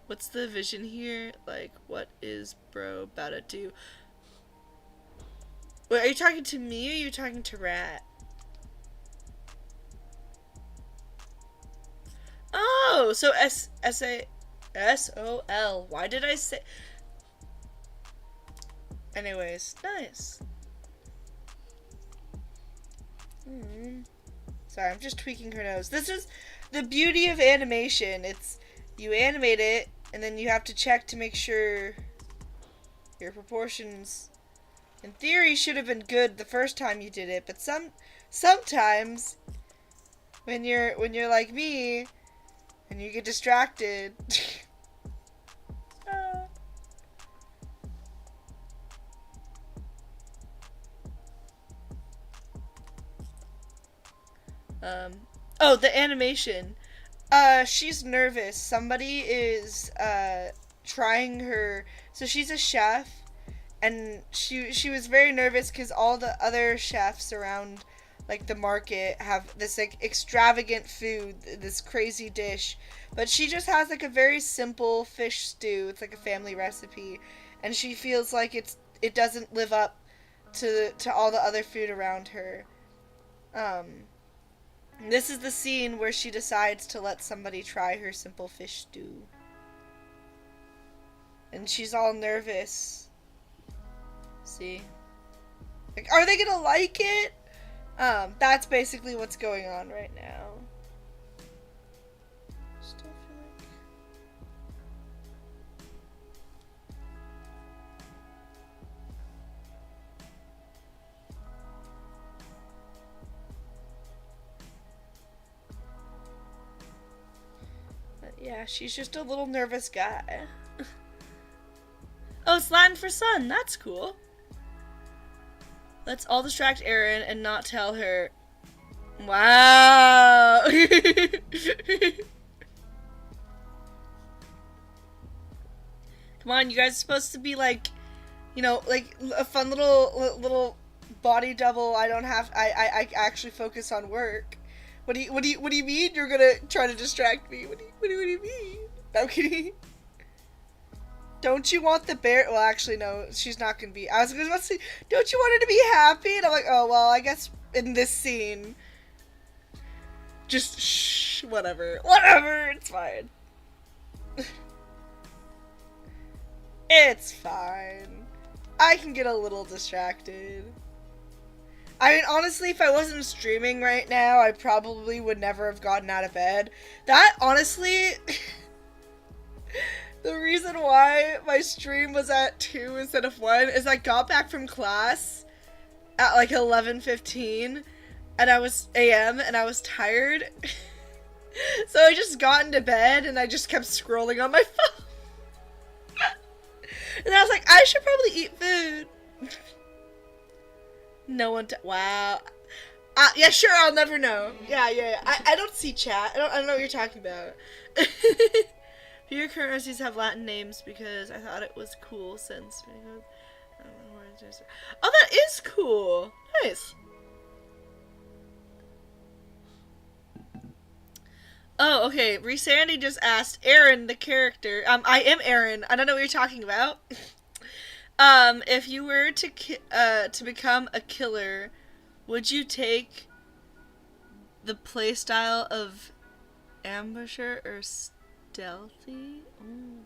What's the vision here? Like, what is bro about to do? Wait, are you talking to me or are you talking to Rat? Oh, so S-O-L. Why did I say... Anyways, nice. Sorry, I'm just tweaking her nose. This is the beauty of animation. It's... You animate it, and then you have to check to make sure your proportions, in theory, should have been good the first time you did it. But sometimes, when you're like me, and you get distracted, oh, the animation. She's nervous. Somebody is, trying her... So she's a chef, and she was very nervous because all the other chefs around, like, the market have this, like, extravagant food, this crazy dish. But she just has, like, a very simple fish stew. It's, like, a family recipe. And she feels like it doesn't live up to all the other food around her. This is the scene where she decides to let somebody try her simple fish stew. And she's all nervous. See? Like, are they gonna like it? That's basically what's going on right now. Still feel like... Yeah, she's just a little nervous guy. Oh, it's Latin for sun. That's cool. Let's all distract Erin and not tell her. Wow. Come on, you guys are supposed to be like, you know, like a fun little body double. I actually focus on work. What do you mean you're gonna try to distract me? What do you mean? I'm kidding. don't you want the bear? Well, actually, no, she's not gonna be. I was gonna say, don't you want her to be happy? And I'm like, oh, well, I guess in this scene, just shh, whatever. Whatever, it's fine. It's fine. I can get a little distracted. I mean, honestly, if I wasn't streaming right now, I probably would never have gotten out of bed. That, honestly, the reason why my stream was at 2 instead of 1 is I got back from class at like 11:15 and I was a.m. and I was tired. So I just got into bed and I just kept scrolling on my phone. And I was like, I should probably eat food. No one. Wow. Yeah, sure. I'll never know. Yeah. I don't see chat. I don't know what you're talking about. Your currencies have Latin names because I thought it was cool since. Oh, that is cool. Nice. Oh, okay. Resandy just asked Aaron, the character. I am Aaron. I don't know what you're talking about. If you were to become a killer, would you take the playstyle of ambusher or stealthy? Ooh.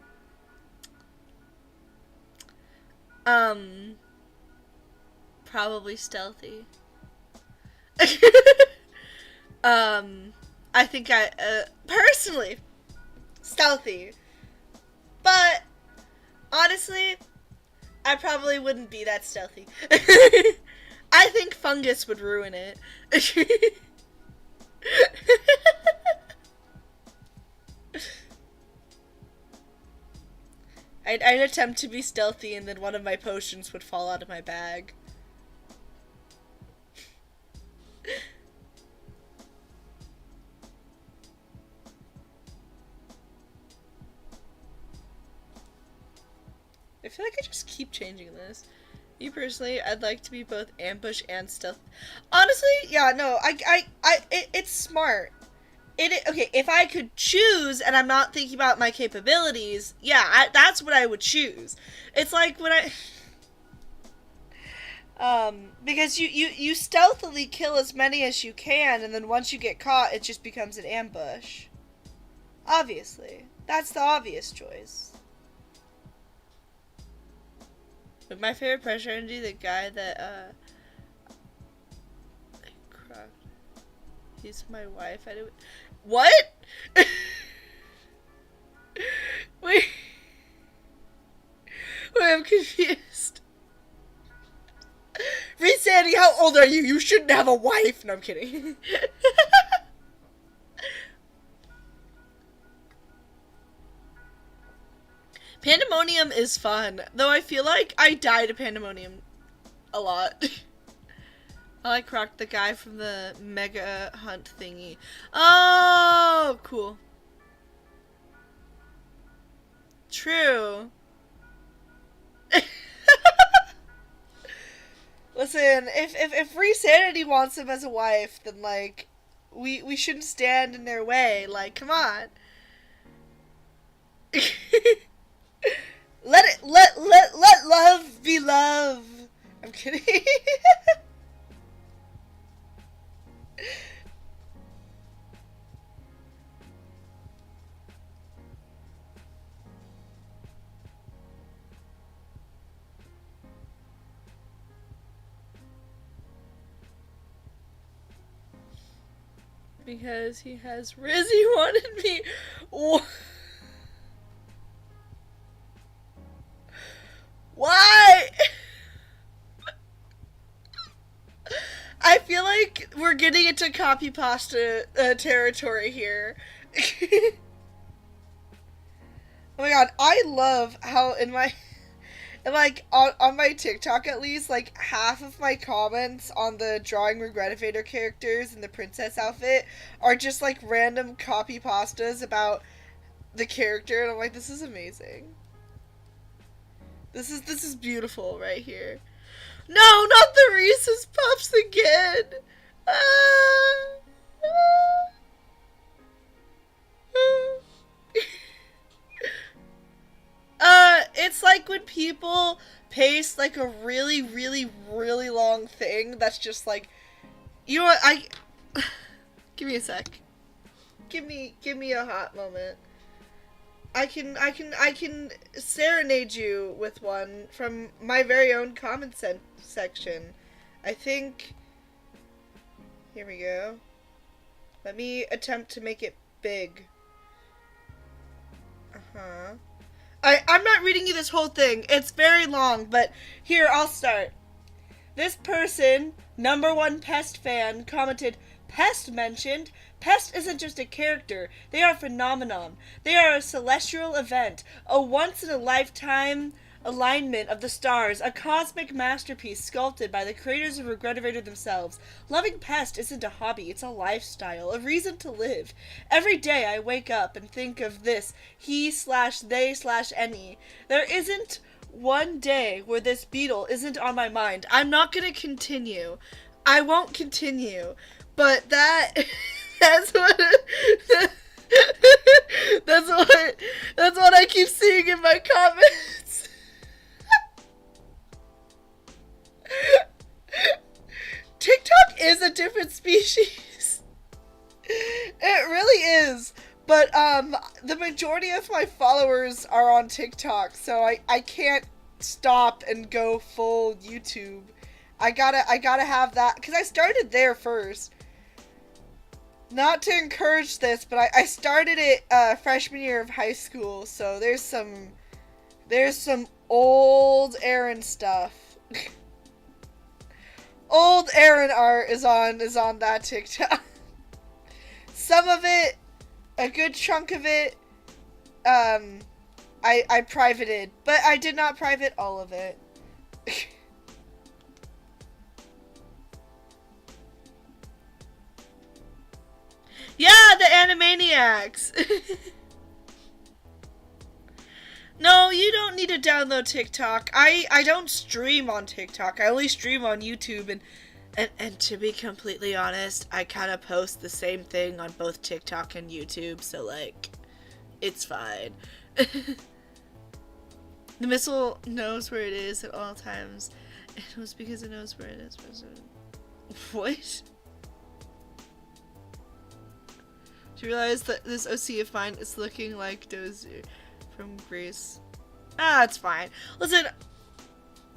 Probably stealthy. I think personally, stealthy. But, honestly, I probably wouldn't be that stealthy. I think fungus would ruin it. I'd attempt to be stealthy and then one of my potions would fall out of my bag. I feel like I just keep changing this. Me personally, I'd like to be both ambush and stealth. Honestly, yeah, no, it's smart. Okay, if I could choose and I'm not thinking about my capabilities, yeah, that's what I would choose. It's like when because you stealthily kill as many as you can, and then once you get caught, it just becomes an ambush. Obviously. That's the obvious choice. But my favorite pressure energy, the guy that, he's my wife. What? Wait, I'm confused. Reed Sandy, how old are you? You shouldn't have a wife. No, I'm kidding. Pandemonium is fun, though I feel like I die to Pandemonium a lot. I like Croc, the guy from the Mega Hunt thingy. Oh, cool. True. Listen, if Resanity wants him as a wife, then like we shouldn't stand in their way. Like, come on. Let love be love. I'm kidding. Because he has Rizzy wanted me. Why? I feel like we're getting into copy pasta territory here. Oh my god, I love how in my, on my TikTok at least, like half of my comments on the drawing Regretivator characters in the princess outfit are just like random copy pastas about the character, and I'm like, this is amazing. This is beautiful right here. No, not the Reese's Puffs again! It's like when people paste like a really, really, really long thing that's just like, you know what, give me a sec. Give me a hot moment. I can serenade you with one from my very own comment section. I think, here we go. Let me attempt to make it big. I'm not reading you this whole thing. It's very long, but here, I'll start. This person, #1 Pest fan, commented, Pest mentioned? Pest isn't just a character. They are a phenomenon. They are a celestial event, a once-in-a-lifetime alignment of the stars, a cosmic masterpiece sculpted by the creators of Regretivator themselves. Loving Pest isn't a hobby, it's a lifestyle, a reason to live. Every day I wake up and think of this he/they/any. There isn't one day where this beetle isn't on my mind. I'm not gonna continue. I won't continue. But that's what that's what I keep seeing in my comments. TikTok is a different species. It really is. But the majority of my followers are on TikTok, so I can't stop and go full YouTube. I gotta have that, because I started there first. Not to encourage this, but I started it freshman year of high school, so there's some old Aaron stuff. Old Aaron art is on that TikTok. Some of it, a good chunk of it, I privated, but I did not private all of it. Yeah, the Animaniacs! No, you don't need to download TikTok. I don't stream on TikTok. I only stream on YouTube, and to be completely honest, I kind of post the same thing on both TikTok and YouTube, so, like, it's fine. The missile knows where it is at all times. It was because it knows where it is. What? Do you realize that this OC of mine is looking like Dozier from Greece? Ah, it's fine. Listen.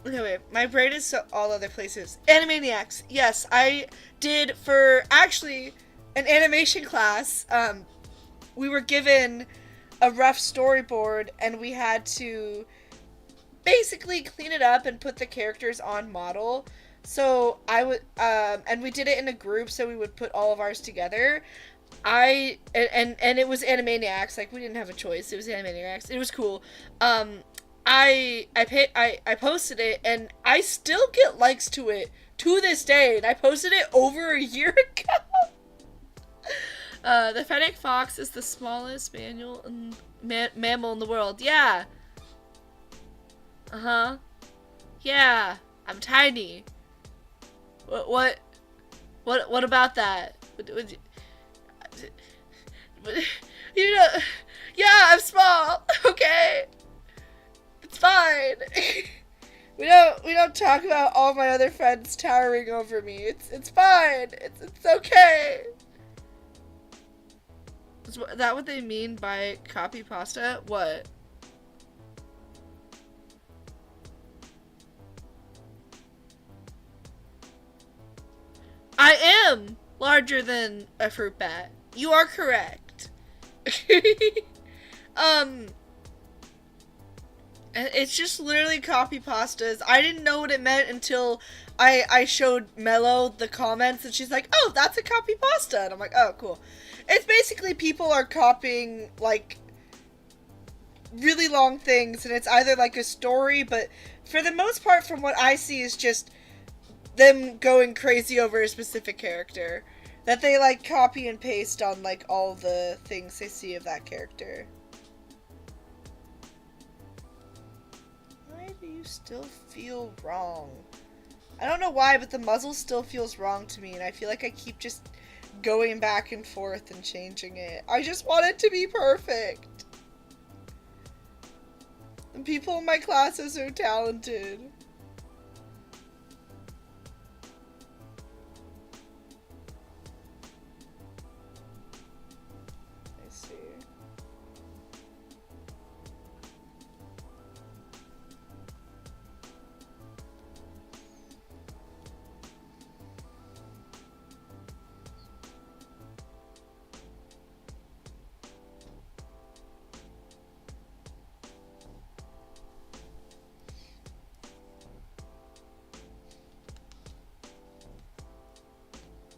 Okay, wait. My brain is so all other places. Animaniacs. Yes, I did for actually an animation class. We were given a rough storyboard and we had to basically clean it up and put the characters on model. So I would, and we did it in a group, so we would put all of ours together. And it was Animaniacs, like we didn't have a choice. It was Animaniacs. It was cool. I posted it and I still get likes to it to this day, and I posted it over a year ago. The fennec fox is the smallest mammal in the world. Yeah. Yeah. I'm tiny. What about that? You know, yeah, I'm small. Okay, it's fine. we don't talk about all my other friends towering over me. It's fine. It's okay. Is that what they mean by copy pasta? What? I am larger than a fruit bat. You are correct. It's just literally copy pastas. I didn't know what it meant until I showed Mello the comments, and she's like, oh, that's a copy pasta. And I'm like, oh, cool. It's basically people are copying, like, really long things, and it's either like a story, but for the most part, from what I see, is just them going crazy over a specific character that they like copy and paste on like all the things they see of that character. Why do you still feel wrong? I don't know why, but the muzzle still feels wrong to me, and I feel like I keep just going back and forth and changing it. I just want it to be perfect. The people in my class are so talented. I see.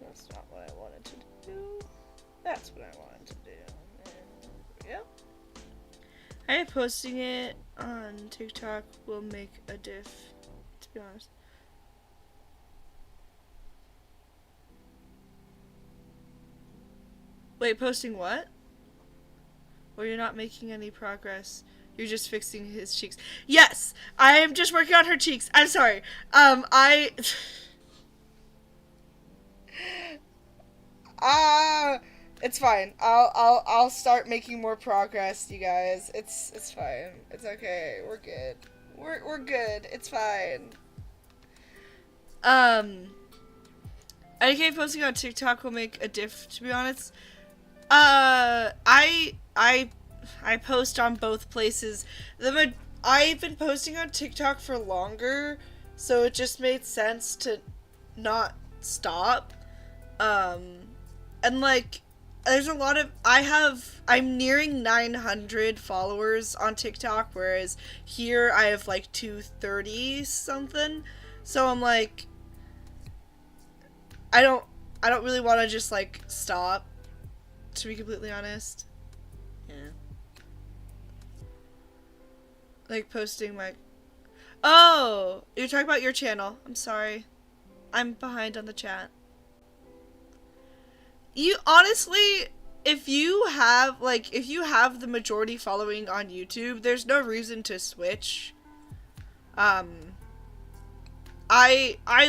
That's not what I wanted to do. That's what I wanted to do. And yep. I think posting it on TikTok will make a diff, to be honest. Wait, posting what? Well, you're not making any progress. You're just fixing his cheeks. Yes! I am just working on her cheeks. I'm sorry. It's fine. I'll start making more progress, you guys. It's fine. It's okay. We're good. We're good. It's fine. IDK posting on TikTok will make a diff, to be honest. I post on both places. I've been posting on TikTok for longer, so it just made sense to not stop. And like, there's a lot of, I'm nearing 900 followers on TikTok, whereas here I have like 230 something. So I'm like, I don't really want to just like stop, to be completely honest. Yeah. Like posting my, oh, you're talking about your channel. I'm sorry. I'm behind on the chat. You honestly, if you have the majority following on YouTube, there's no reason to switch. I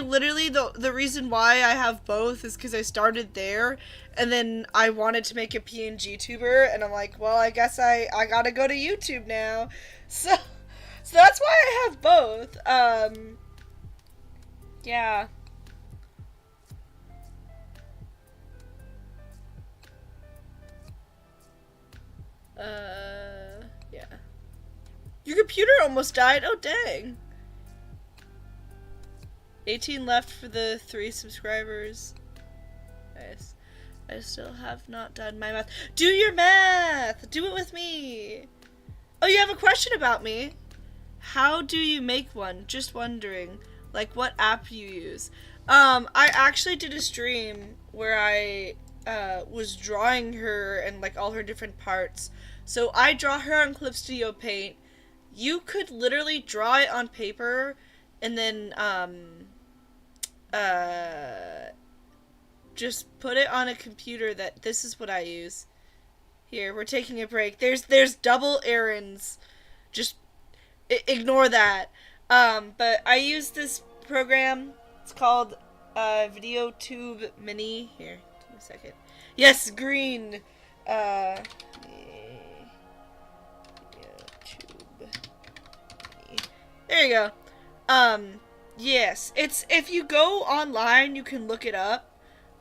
literally, the reason why I have both is because I started there, and then I wanted to make a PNG tuber, and I'm like, well, I guess I gotta go to YouTube now. So that's why I have both. Yeah. Yeah. Your computer almost died? Oh, dang. 18 left for the 3 subscribers. Nice. I still have not done my math. Do your math! Do it with me! Oh, you have a question about me? How do you make one? Just wondering. Like, what app you use. I actually did a stream where I was drawing her and like all her different parts. So I draw her on Clip Studio Paint. You could literally draw it on paper and then just put it on a computer. This is what I use. Here, we're taking a break. There's double errands. Just ignore that. But I use this program. It's called VideoTube Mini. Here, give me a second. Yes, green. VideoTube Mini. There you go. Yes, it's, if you go online, you can look it up.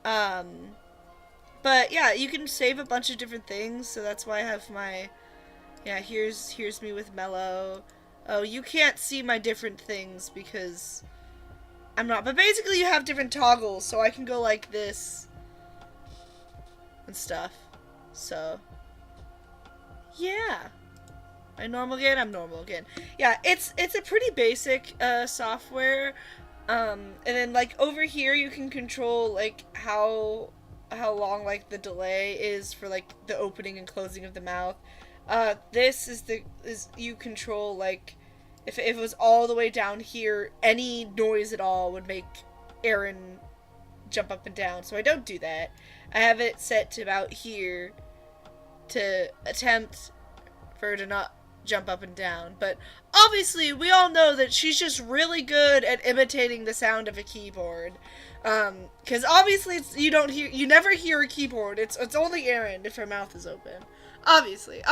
But yeah, you can save a bunch of different things. So that's why I have my, yeah, here's me with Mellow. Oh, you can't see my different things because I'm not, but basically you have different toggles, so I can go like this and stuff. So yeah, I'm normal again. I'm normal again. Yeah, it's a pretty basic software. And then like over here you can control like how long like the delay is for like the opening and closing of the mouth. This is you control like if it was all the way down here, any noise at all would make Aaron jump up and down. So I don't do that. I have it set to about here to attempt for her to not jump up and down. But obviously we all know that she's just really good at imitating the sound of a keyboard. Because obviously you never hear a keyboard. It's only Aaron if her mouth is open. Obviously.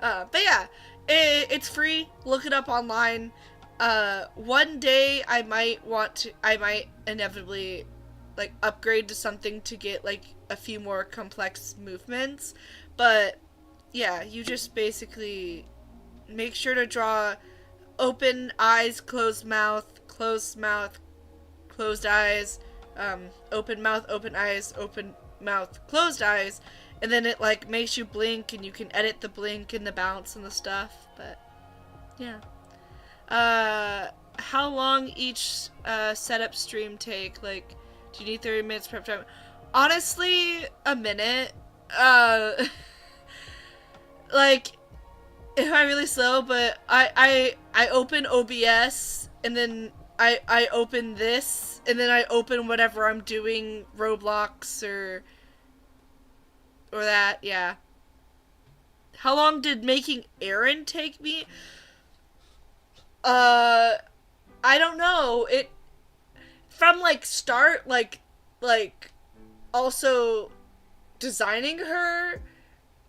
But yeah, It's free. Look it up online. One day I might inevitably like upgrade to something to get like a few more complex movements, but yeah, you just basically make sure to draw open eyes, closed mouth, closed eyes, open eyes, open mouth, closed eyes, and then it like makes you blink, and you can edit the blink and the bounce and the stuff. But yeah. How long each setup stream take? Like, do you need 30 minutes prep time? Honestly, a minute. Like, if I'm really slow, but I open OBS, and then I open this, and then I open whatever I'm doing, Roblox or that, yeah. How long did making Aaron take me? I don't know. It from like start like also designing her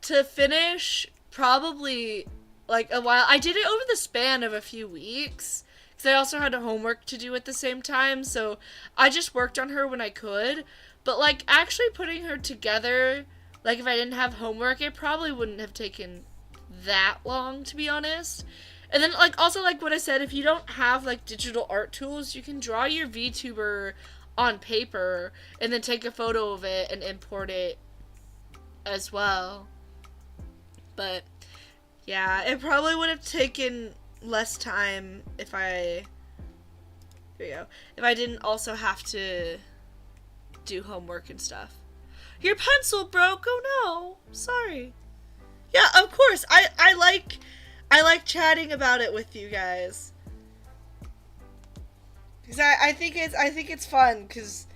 to finish probably like a while. I did it over the span of a few weeks because I also had homework to do at the same time, so I just worked on her when I could. But like actually putting her together, like if I didn't have homework, it probably wouldn't have taken that long, to be honest. And then, like, also, like what I said, if you don't have, like, digital art tools, you can draw your VTuber on paper and then take a photo of it and import it as well. But, yeah, it probably would have taken less time if I... There you go. If I didn't also have to do homework and stuff. Your pencil broke? Oh, no. Sorry. Yeah, of course. I like chatting about it with you guys. Because I think it's fun, because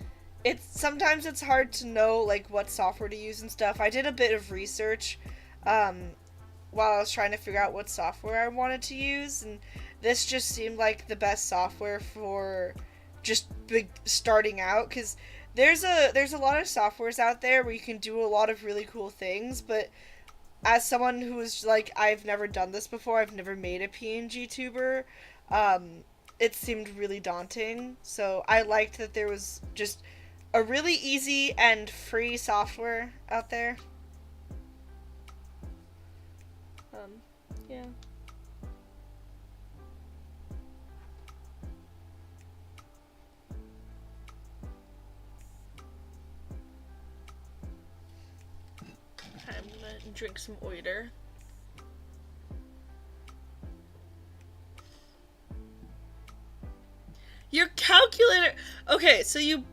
sometimes it's hard to know like what software to use and stuff. I did a bit of research while I was trying to figure out what software I wanted to use, and this just seemed like the best software for just starting out, because there's a lot of softwares out there where you can do a lot of really cool things, but as someone who is like, I've never done this before, I've never made a PNG tuber, it seemed really daunting. So I liked that there was just a really easy and free software out there. Yeah. I'm gonna drink some oiter. Your calculator. Okay, so you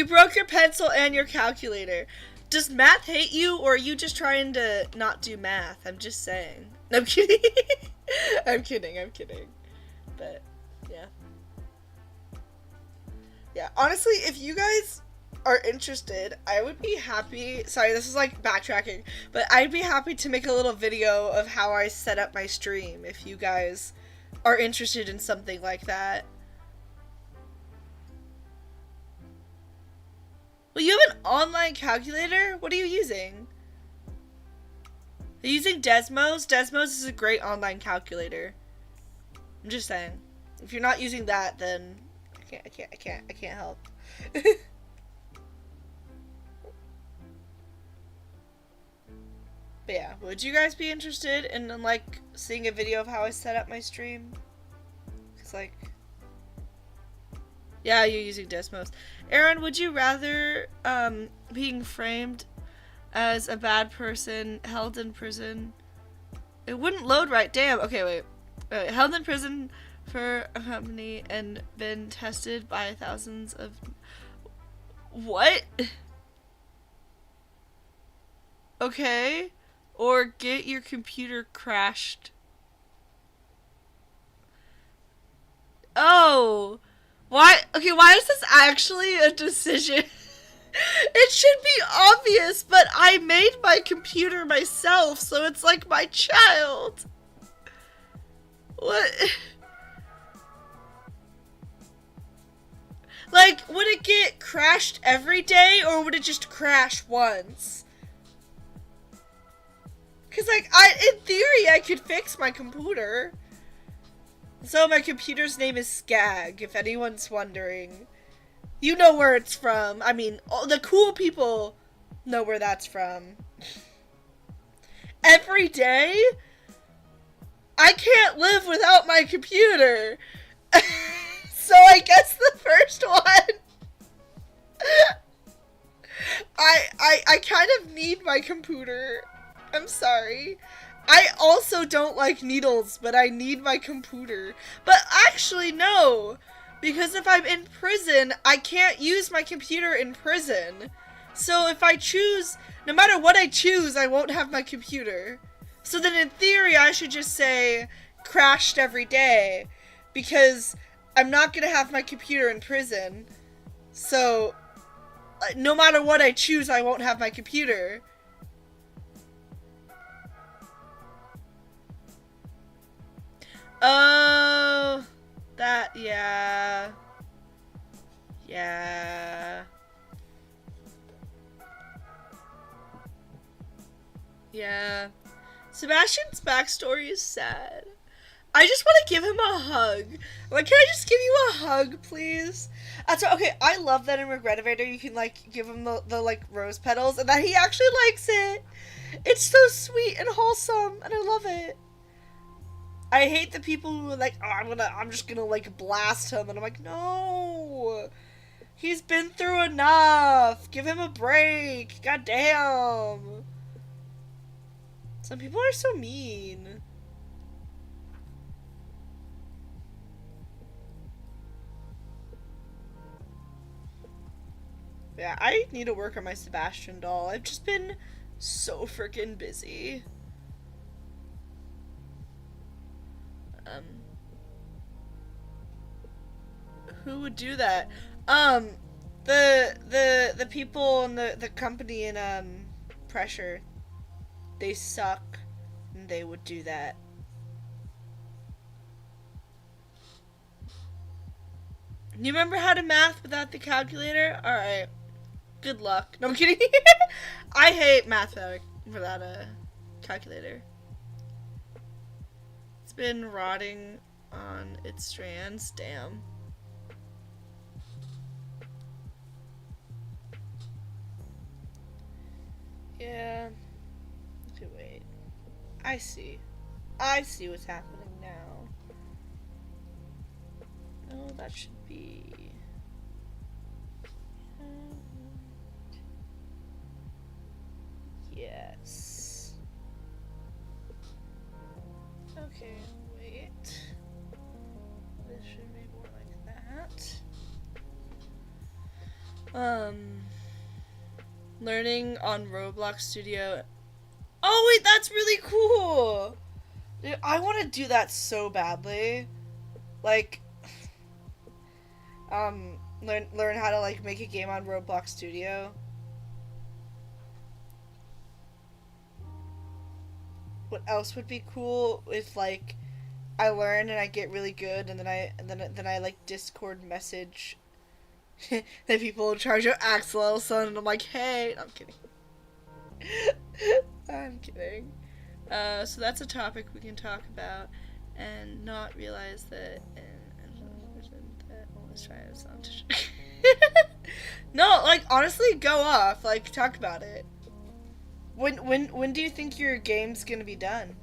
broke your pencil and your calculator. Does math hate you, or are you just trying to not do math? I'm just saying. I'm kidding. I'm kidding. But yeah. Yeah, honestly, if you guys are interested, I would be happy. Sorry, this is like backtracking, but I'd be happy to make a little video of how I set up my stream if you guys are interested in something like that. Well, you have an online calculator? What are you using? Are you using Desmos? Desmos is a great online calculator. I'm just saying. If you're not using that, then I can't help. But yeah, would you guys be interested in like seeing a video of how I set up my stream? Cause like, yeah, you're using Desmos. Aaron, would you rather being framed as a bad person, held in prison? It wouldn't load right. Damn. Okay, wait. Held in prison for a company and been tested by thousands of... What? Okay. Or get your computer crashed. Oh. Why? Okay, why is this actually a decision? It should be obvious, but I made my computer myself, so it's like my child. What? Like, would it get crashed every day, or would it just crash once? Cause like, in theory, I could fix my computer. So my computer's name is Skag, if anyone's wondering. You know where it's from. I mean, all the cool people know where that's from. Every day, I can't live without my computer. So I guess the first one, I kind of need my computer. I'm sorry. I also don't like needles, but I need my computer. But actually, no. Because if I'm in prison, I can't use my computer in prison. So if I choose, no matter what I choose, I won't have my computer. So then in theory, I should just say, crashed every day. Because I'm not going to have my computer in prison. So, no matter what I choose, I won't have my computer. Oh, that, yeah. Yeah. Yeah. Sebastian's backstory is sad. I just want to give him a hug. Like, can I just give you a hug, please? That's okay. I love that in Regretivator you can like give him the like rose petals, and that he actually likes it. It's so sweet and wholesome, and I love it. I hate the people who are like, oh, I'm just gonna like blast him, and I'm like, no, he's been through enough. Give him a break. God damn. Some people are so mean. Yeah, I need to work on my Sebastian doll. I've just been so freaking busy. Who would do that? The people in the company in Pressure, they suck, and they would do that. You remember how to math without the calculator? Alright. Good luck. No, I'm kidding. I hate math without a calculator. It's been rotting on its strands. Damn. Yeah. Okay, wait. I see. I see what's happening now. Oh, that should be... Yes. Okay, wait. This should be more like that. Learning on Roblox Studio. Oh wait, that's really cool! Dude, I want to do that so badly. Like, learn how to like make a game on Roblox Studio. What else would be cool if like I learn and I get really good, and then I like Discord message the people in charge of Axel son, and I'm like, hey, no, I'm kidding. I'm kidding. So that's a topic we can talk about, and not realize that. No, like honestly, go off. Like talk about it. When do you think your game's gonna be done?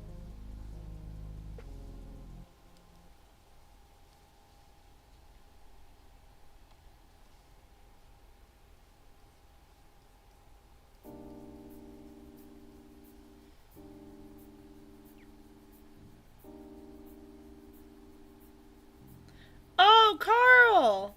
Oh, Carl!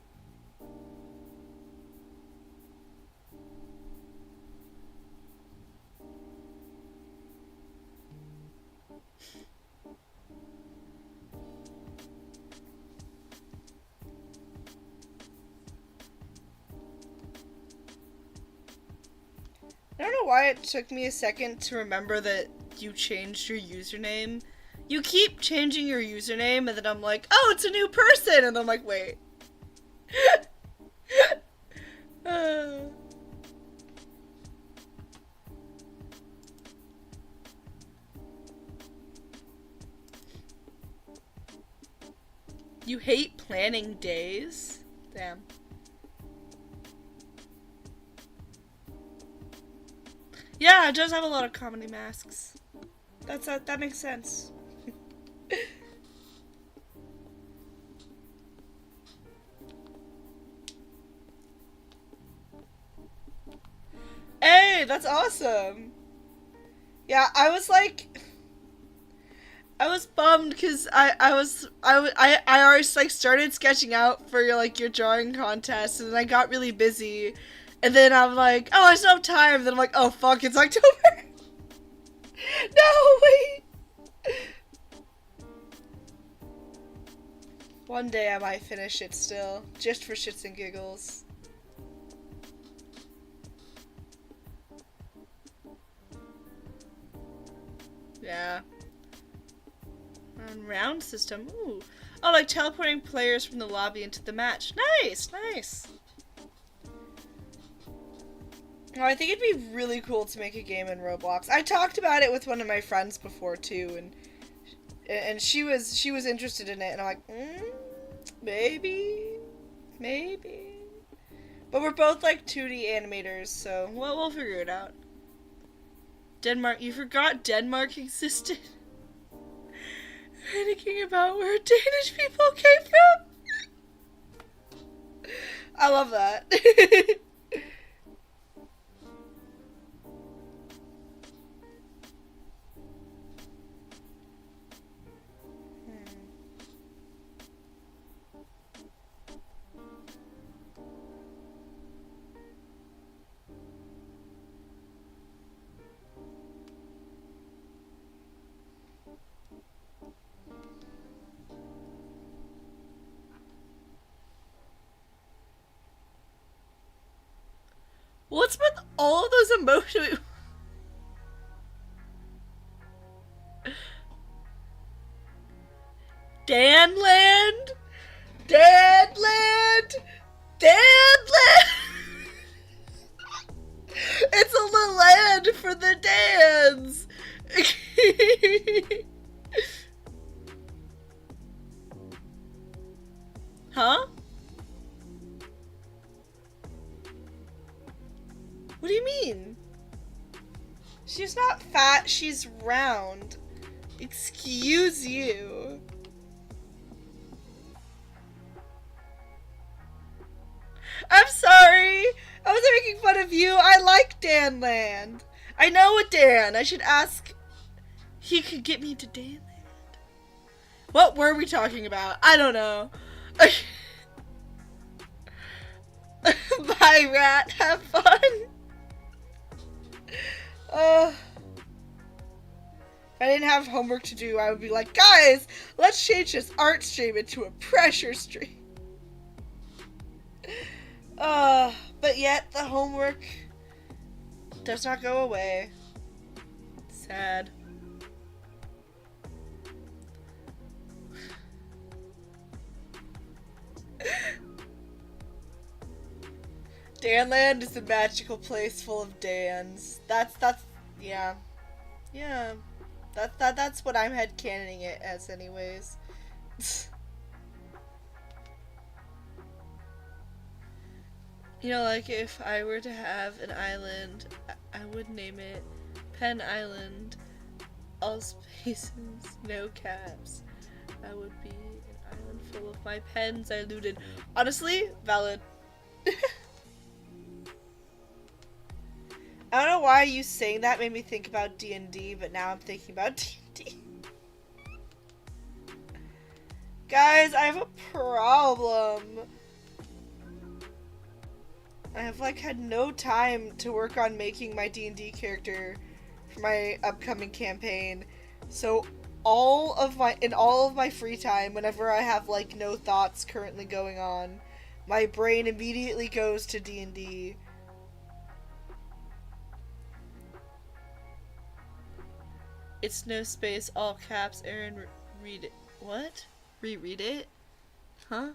I don't know why it took me a second to remember that you changed your username. You keep changing your username, and then I'm like, oh, it's a new person! And I'm like, wait. You hate planning days? Damn. Yeah, it does have a lot of comedy masks. That makes sense. Hey, that's awesome. Yeah, I was bummed because I already like started sketching out for your drawing contest, and then I got really busy, and then I'm like, oh, I still have time. And then I'm like, oh fuck, it's October. No, wait. One day I might finish it still, just for shits and giggles. Yeah. Round system. Ooh. Oh, like teleporting players from the lobby into the match. Nice, nice. Oh, I think it'd be really cool to make a game in Roblox. I talked about it with one of my friends before too, and she was interested in it, and I'm like, maybe. But we're both like 2D animators, so we'll figure it out. Denmark, you forgot Denmark existed? Panicking about where Danish people came from? I love that. What's with all of those emotions? Danland? Danland? Danland? It's a little land for the Dans. Huh? What do you mean? She's not fat, she's round. Excuse you. I'm sorry. I wasn't making fun of you. I like Danland. I know a Dan. I should ask. He could get me to Danland. What were we talking about? I don't know. Bye, rat. Have fun. If I didn't have homework to do, I would be like, guys, let's change this art stream into a pressure stream. But yet the homework does not go away. Sad. Danland is a magical place full of Dans. That's yeah. Yeah. That's what I'm headcanoning it as anyways. You know, like, if I were to have an island, I would name it Pen Island. All spaces, no caps. I would be an island full of my pens I looted. Honestly, valid. I don't know why you saying that made me think about D&D, but now I'm thinking about D&D. Guys, I have a problem. I have had no time to work on making my D&D character for my upcoming campaign. So in all of my free time, whenever I have no thoughts currently going on, my brain immediately goes to D&D. It's no space, all caps. Aaron, read it. What? Reread it? Huh?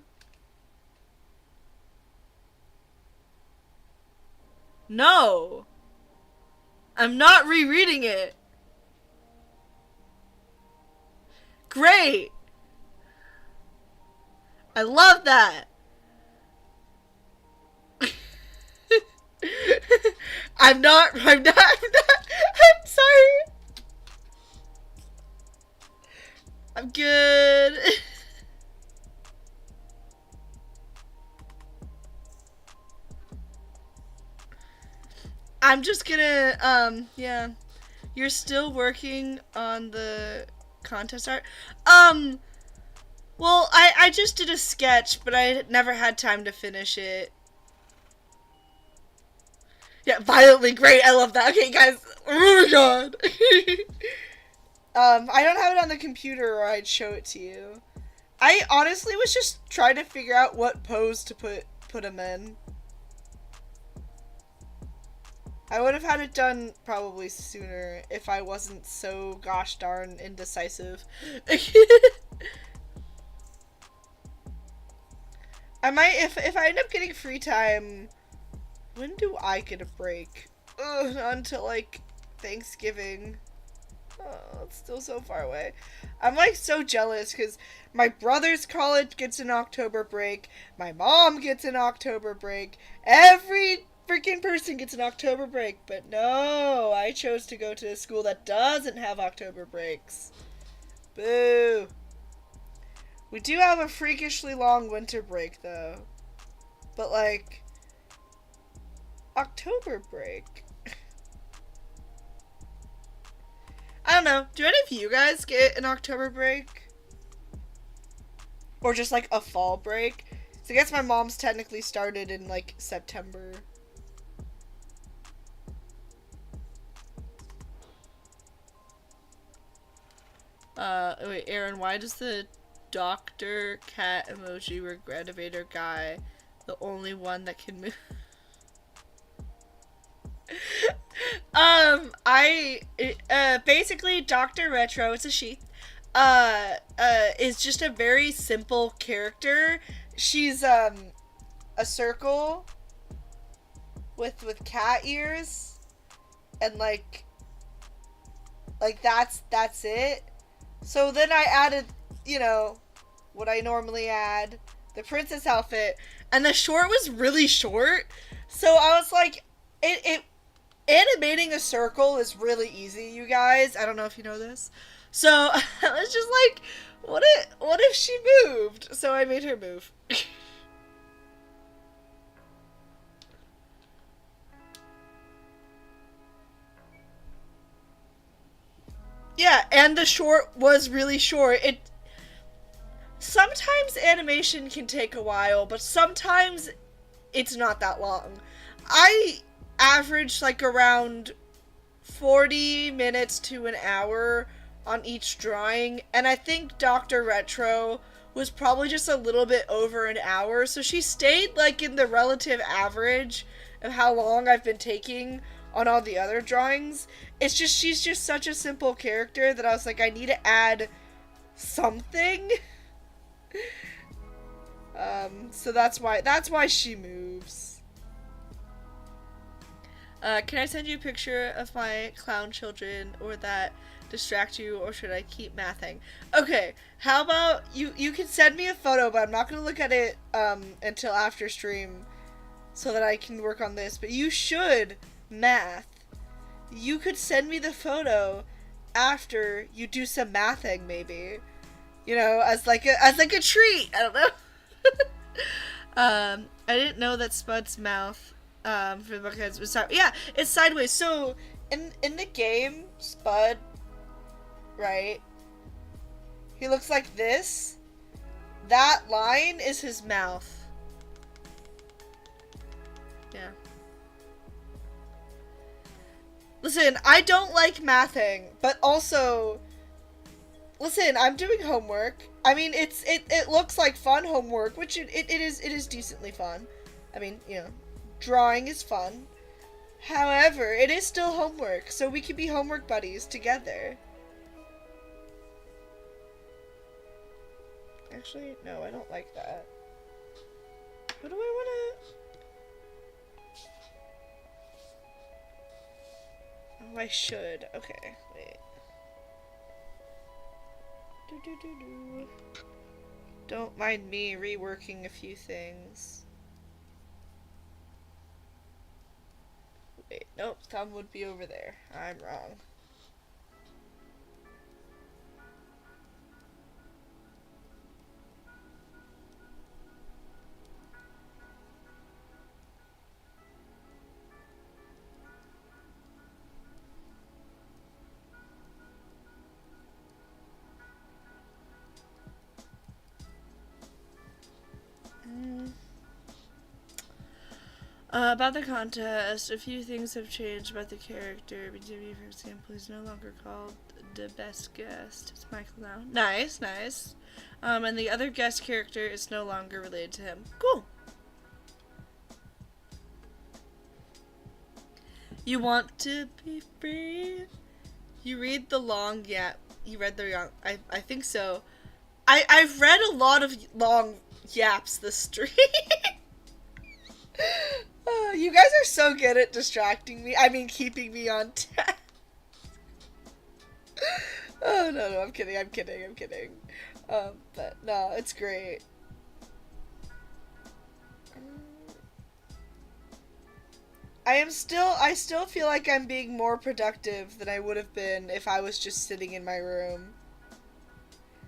No! I'm not rereading it! Great! I love that. I'm not, I'm sorry. I'm good. I'm just gonna, yeah. You're still working on the contest art? Well, I just did a sketch, but I never had time to finish it. Yeah, violently great. I love that. Okay, guys. Oh my god. I don't have it on the computer or I'd show it to you. I honestly was just trying to figure out what pose to put him in. I would have had it done probably sooner if I wasn't so gosh darn indecisive. I might, if I end up getting free time, when do I get a break? Ugh, not until like Thanksgiving. Oh, it's still so far away. I'm like so jealous because my brother's college gets an October break. My mom gets an October break. Every freaking person gets an October break. But no, I chose to go to a school that doesn't have October breaks. Boo. We do have a freakishly long winter break though. But like, October break. I don't know. Do any of you guys get an October break? Or just like a fall break? So I guess my mom's technically started in like September. Wait, Aaron, why does the doctor cat emoji regretivator guy the only one that can move? Basically Dr. Retro, it's a she, is just a very simple character. She's, a circle with cat ears, and like that's it. So then I added, you know, what I normally add, the princess outfit, and the short was really short, so I was like, it animating a circle is really easy, you guys. I don't know if you know this. So I was just like, what if she moved? So I made her move. Yeah, and the short was really short. Sometimes animation can take a while, but sometimes it's not that long. I averaged like around 40 minutes to an hour on each drawing, and I think Dr. Retro was probably just a little bit over an hour, so she stayed like in the relative average of how long I've been taking on all the other drawings. It's just she's just such a simple character that I was like, I need to add something. So that's why she moves. Can I send you a picture of my clown children, or that distract you, or should I keep mathing? Okay, how about you can send me a photo, but I'm not gonna look at it until after stream so that I can work on this, but you should math. You could send me the photo after you do some mathing, maybe. You know, as like a treat. I don't know. I didn't know that Spud's mouth for the Buckheads was sideways. Yeah, it's sideways. So in the game, Spud, right? He looks like this. That line is his mouth. Yeah. Listen, I don't like mathing, but also, listen, I'm doing homework. I mean, it looks like fun homework, which it is decently fun. I mean, you know, drawing is fun. However, it is still homework, so we can be homework buddies together. Actually, no, I don't like that. What do I wanna... Oh, I should. Okay, wait. Don't mind me reworking a few things. Wait, nope, thumb would be over there. I'm wrong. About the contest, a few things have changed about the character. BTV, for example, is no longer called the best guest. It's Michael now. Nice, nice. And the other guest character is no longer related to him. Cool. You want to be free? You read the long, yeah, you read the long, I think so. I've read a lot of long yaps this stream. You guys are so good at distracting me. I mean, keeping me on task. Oh, no, I'm kidding. But no, it's great. I still feel like I'm being more productive than I would have been if I was just sitting in my room.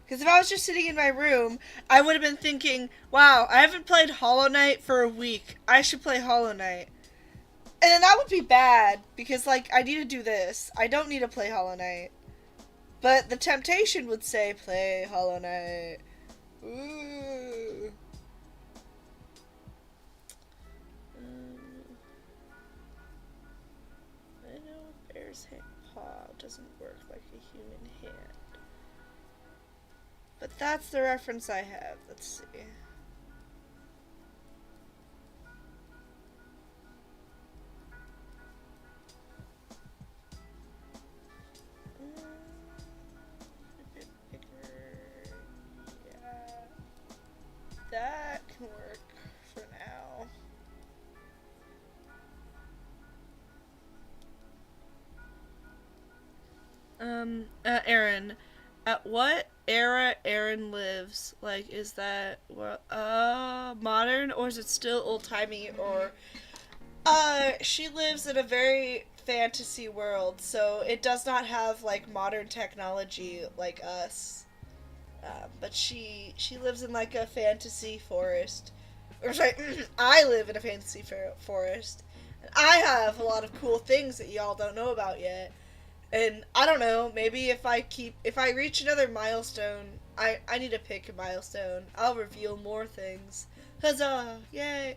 Because if I was just sitting in my room, I would have been thinking, wow, I haven't played Hollow Knight for a week. I should play Hollow Knight. And then that would be bad, because, like, I need to do this. I don't need to play Hollow Knight. But the temptation would say, play Hollow Knight. Ooh. I know a bear's paw doesn't work like a human hand. But that's the reference I have. Let's see. Yeah. That can work for now. Aaron. At what era Aaron lives? Like, is that modern, or is it still old-timey, or she lives in a very fantasy world, so it does not have like modern technology like us. But she lives in like a fantasy forest. Or sorry, I live in a fantasy forest. And I have a lot of cool things that y'all don't know about yet. And I don't know, maybe if I reach another milestone, I need to pick a milestone. I'll reveal more things. Huzzah! Yay!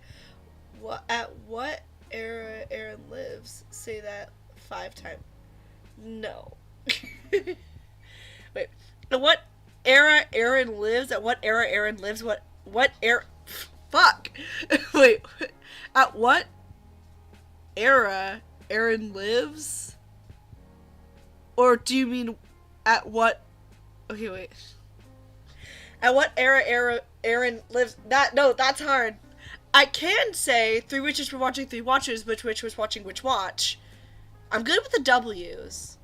At what era Aaron lives? Say that 5 times. No. Wait. At what era Aaron lives? At what era Aaron lives? What era? Fuck! Wait. At what era Aaron lives? Or do you mean at what? Okay, wait. At what era Aaron lives? No, that's hard. I can say 3 witches were watching 3 watches, which witch was watching which watch. I'm good with the W's.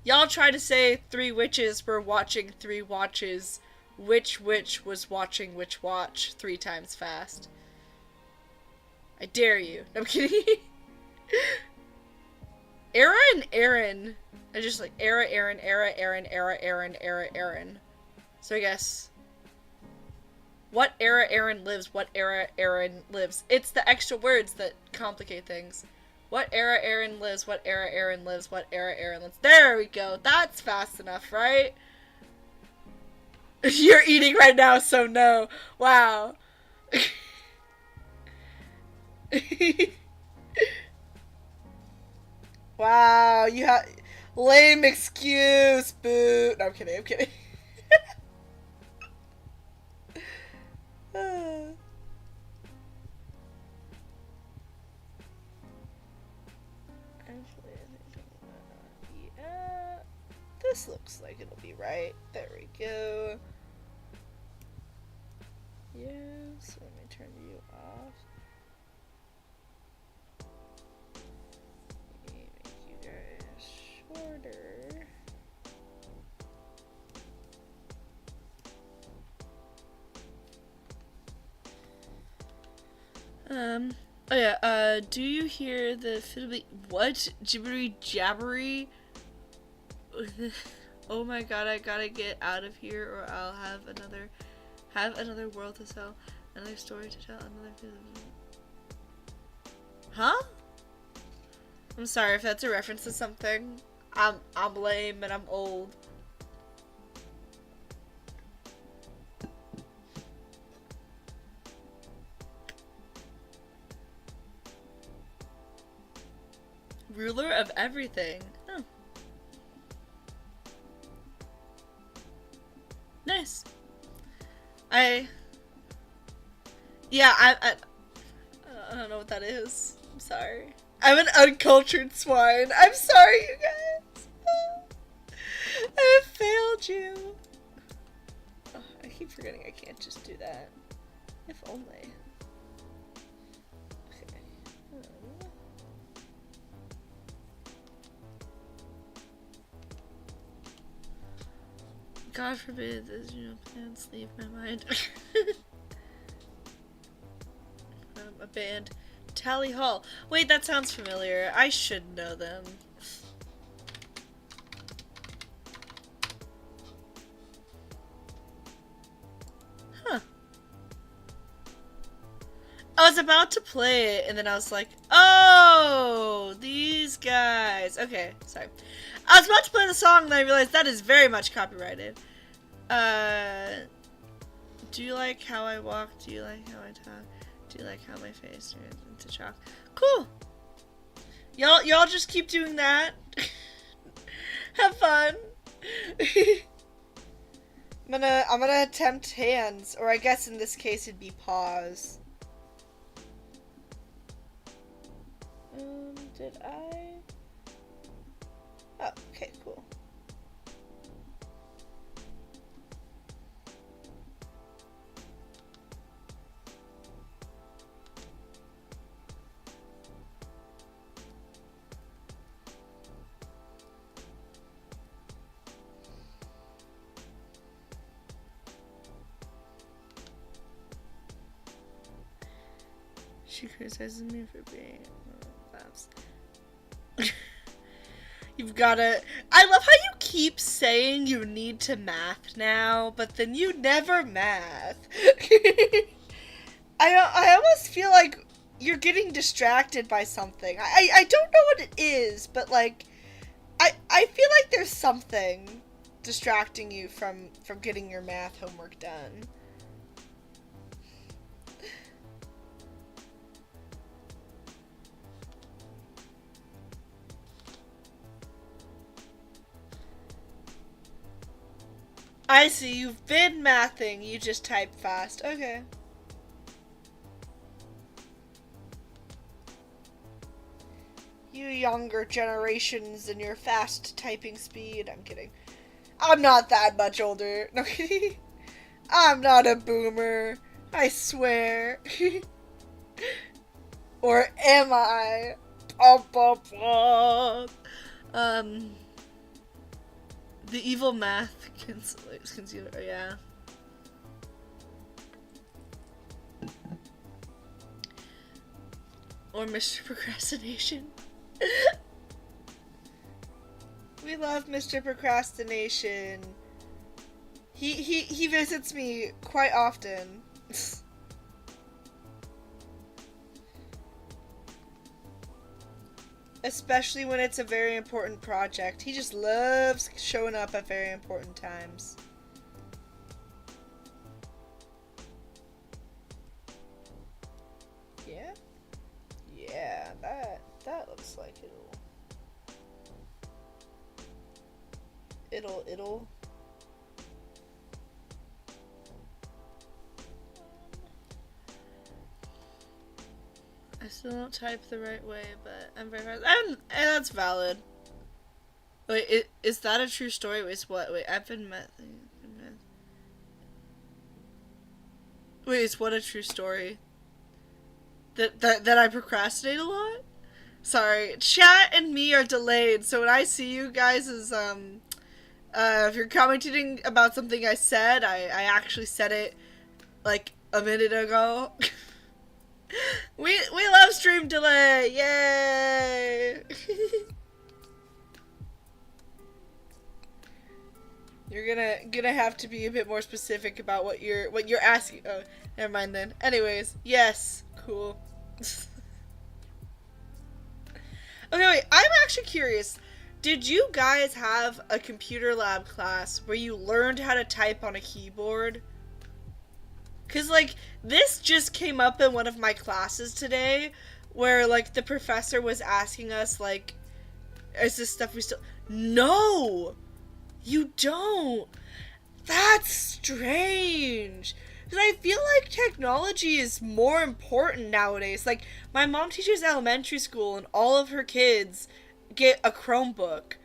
Y'all try to say 3 witches were watching 3 watches, which witch was watching which watch 3 times fast. I dare you. No, I'm kidding. Era and Aaron. I just like era, Aaron, era, Aaron, era, Aaron, era, Aaron. So I guess. What era Aaron lives, what era Aaron lives. It's the extra words that complicate things. What era Aaron lives, what era Aaron lives, what era Aaron lives. There we go. That's fast enough, right? You're eating right now, so no. Wow. Wow, you have lame excuse, boo. No, I'm kidding. Actually, I think yeah, this looks like it'll be right. There we go. Yes, let me turn you off. Make you guys shorter. Oh yeah, do you hear the fiddly what? Gibbery jabbery? Oh my god, I gotta get out of here or I'll have another world to tell, another story to tell, Huh? I'm sorry if that's a reference to something. I'm lame and I'm old. Ruler of everything. Oh. Nice. Yeah, I don't know what that is. I'm sorry. I'm an uncultured swine. I'm sorry, you guys. I failed you. Oh, I keep forgetting I can't just do that. If only. Okay. God forbid those plans leave my mind. A band. Tally Hall. Wait, that sounds familiar. I should know them. Huh. I was about to play it, and then I was like, oh, these guys. Okay, sorry. I was about to play the song, and I realized that is very much copyrighted. Do you like how I walk? Do you like how I talk? Do you like how my face turns into chalk? Cool. Y'all just keep doing that. Have fun. I'm gonna attempt hands, or I guess in this case it'd be paws. Did I? Oh, okay, cool. She criticizes me for being laughs. You've gotta. I love how you keep saying you need to math now, but then you never math. I almost feel like you're getting distracted by something. I don't know what it is, but like I feel like there's something distracting you from getting your math homework done. I see, you've been mathing, you just type fast. Okay. You younger generations and your fast typing speed. I'm kidding. I'm not that much older. No kidding. I'm not a boomer. I swear. Or am I? The evil math concealer, yeah. Or Mr. Procrastination. We love Mr. Procrastination. He visits me quite often. Especially when it's a very important project. He just loves showing up at very important times. Yeah? Yeah, that looks like it'll I still don't type the right way, but I'm very fast. And that's valid. Wait, is that a true story? Wait, what? Wait, I've been met. Wait, is what a true story? That I procrastinate a lot? Sorry, chat and me are delayed, so when I see you guys as if you're commenting about something I said, I actually said it like a minute ago. We love stream delay. Yay! You're gonna have to be a bit more specific about what you're asking. Oh, never mind then. Anyways, yes, cool. Okay, wait. I'm actually curious. Did you guys have a computer lab class where you learned how to type on a keyboard? Cause like this just came up in one of my classes today, where like the professor was asking us like, is this stuff we still? No! You don't. That's strange. Because I feel like technology is more important nowadays. Like, my mom teaches elementary school and all of her kids get a Chromebook.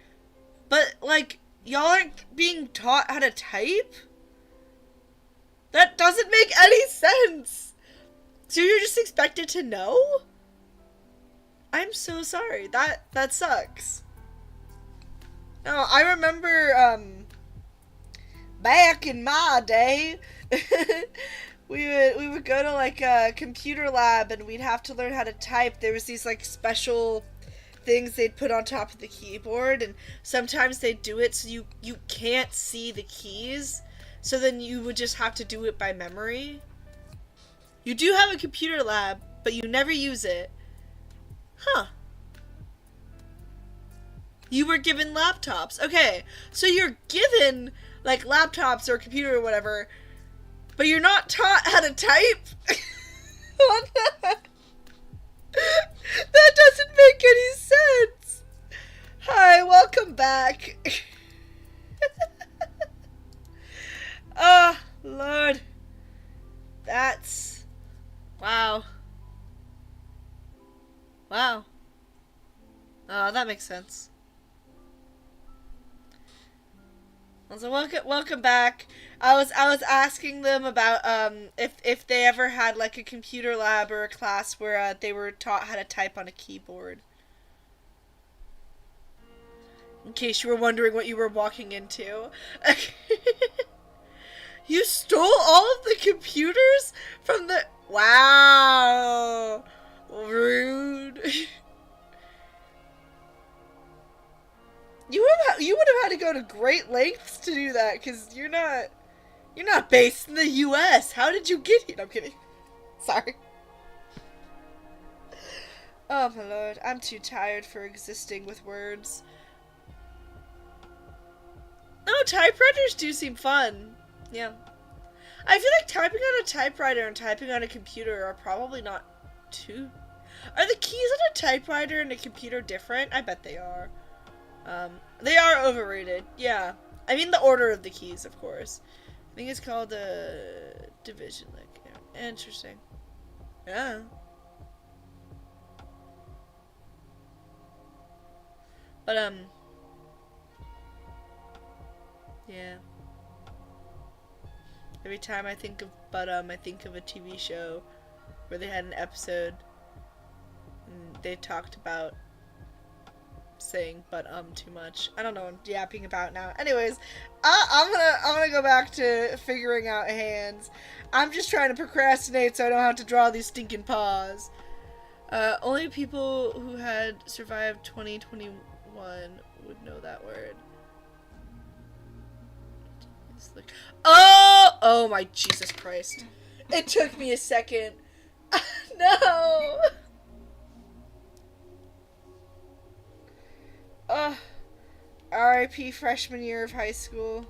But, like, y'all aren't being taught how to type? That doesn't make any sense. So you're just expected to know? I'm so sorry. That sucks. No, I remember, back in my day, we would go to, like, a computer lab and we'd have to learn how to type. There was these, like, special things they'd put on top of the keyboard, and sometimes they'd do it so you can't see the keys, so then you would just have to do it by memory. You do have a computer lab, but you never use it. Huh. You were given laptops. Okay, so you're given, like, laptops or a computer or whatever, but you're not taught how to type? What the? That doesn't make any sense. Hi, welcome back. Oh, Lord. That's... Wow. Wow. Oh, that makes sense. So welcome back. I was asking them about if they ever had like a computer lab or a class where they were taught how to type on a keyboard. In case you were wondering what you were walking into. You stole all of the computers from the... Wow. Rude. You would have had to go to great lengths to do that, because you're not based in the U.S. How did you get here? No, I'm kidding. Sorry. Oh my lord, I'm too tired for existing with words. Oh, typewriters do seem fun. Yeah. I feel like typing on a typewriter and typing on a computer are probably not too... Are the keys on a typewriter and a computer different? I bet they are. They are overrated, yeah. I mean the order of the keys, of course. I think it's called a division, like, yeah. Interesting. Yeah. But, yeah. Every time I think of I think of a TV show where they had an episode and they talked about saying too much. I don't know what I'm yapping about now. Anyways, I'm gonna go back to figuring out hands. I'm just trying to procrastinate so I don't have to draw these stinking paws. Only people who had survived 2021 would know that word. Oh my Jesus Christ. It took me a second. No. R.I.P. freshman year of high school.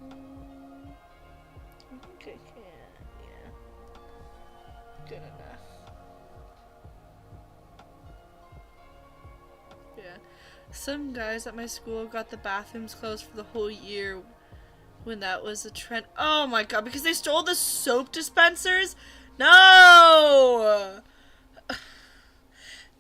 I think I can, yeah. Good enough. Yeah. Some guys at my school got the bathrooms closed for the whole year when that was a trend. Oh my god, because they stole the soap dispensers? No!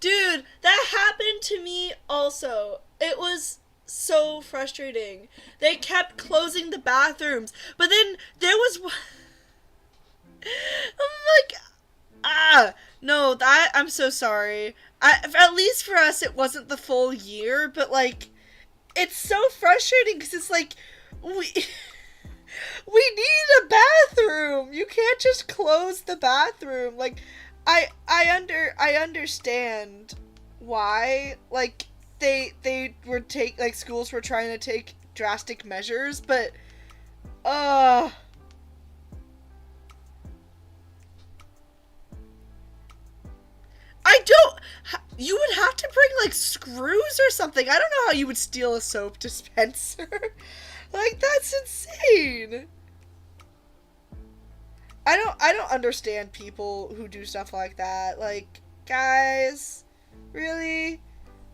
Dude, that happened to me also. It was so frustrating. They kept closing the bathrooms, but then there was one... I'm like, no, I'm so sorry. At least for us, it wasn't the full year, but like, it's so frustrating because it's like, we need a bathroom. You can't just close the bathroom. Like, I understand why, like, they were schools were trying to take drastic measures, but I don't. You would have to bring like screws or something. I don't know how you would steal a soap dispenser. Like, that's insane. I don't understand people who do stuff like that. Like, guys, really?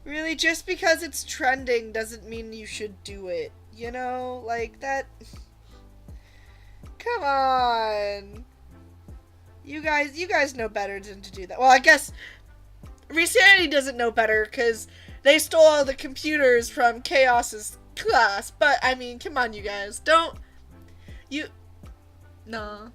Really, just because it's trending doesn't mean you should do it. You know? Like, that... Come on. You guys know better than to do that. Well, I guess Resanity doesn't know better because they stole all the computers from Chaos's class. But, I mean, come on, you guys. Don't... You... No.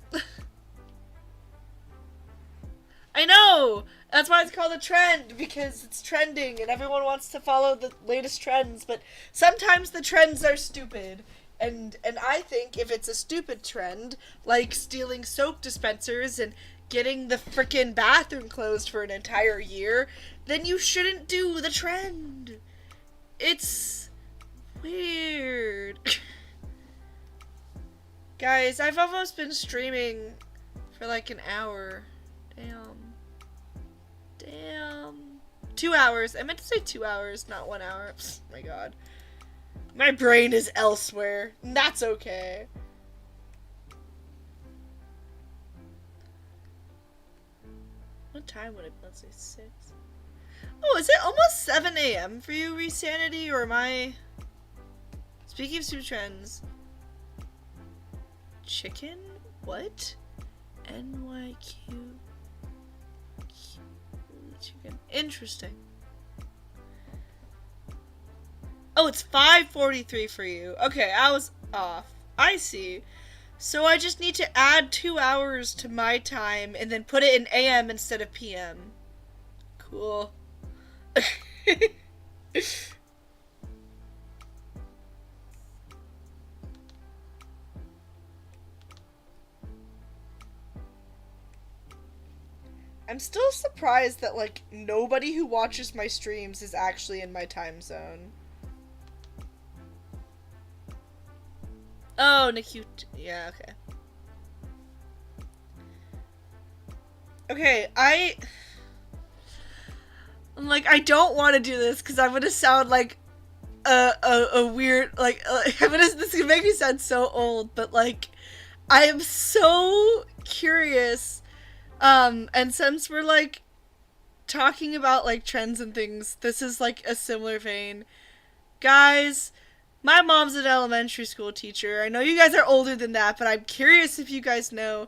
I know! That's why it's called a trend, because it's trending and everyone wants to follow the latest trends, but sometimes the trends are stupid. And I think if it's a stupid trend, like stealing soap dispensers and getting the frickin' bathroom closed for an entire year, then you shouldn't do the trend. It's weird. Guys, I've almost been streaming for like an hour. Damn. 2 hours. I meant to say 2 hours, not 1 hour. Psst, my god. My brain is elsewhere. And that's okay. What time would it? Let's say 6. Oh, is it almost 7 a.m. for you, Resanity? Or am I... Speaking of super trends... Chicken? What? NYQ... Chicken. Interesting. Oh, it's 5:43 for you. Okay, I was off. I see. So I just need to add 2 hours to my time and then put it in AM instead of PM. Cool. I'm still surprised that, like, nobody who watches my streams is actually in my time zone. Oh, Nikute. Yeah, okay. Okay, I'm like, I don't want to do this because I'm gonna sound like a weird, like, this is gonna make me sound so old, but, like, I am so curious. And since we're, like, talking about, like, trends and things, this is, like, a similar vein. Guys, my mom's an elementary school teacher. I know you guys are older than that, but I'm curious if you guys know.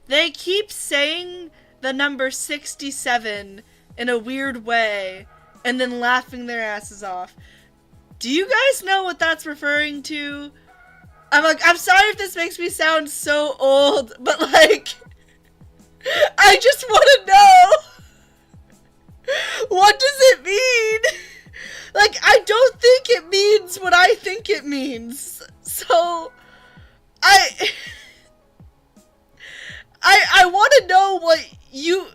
They keep saying the number 67 in a weird way, and then laughing their asses off. Do you guys know what that's referring to? I'm sorry if this makes me sound so old, but, like... I just want to know, what does it mean? Like, I don't think it means what I think it means. So, I want to know what you...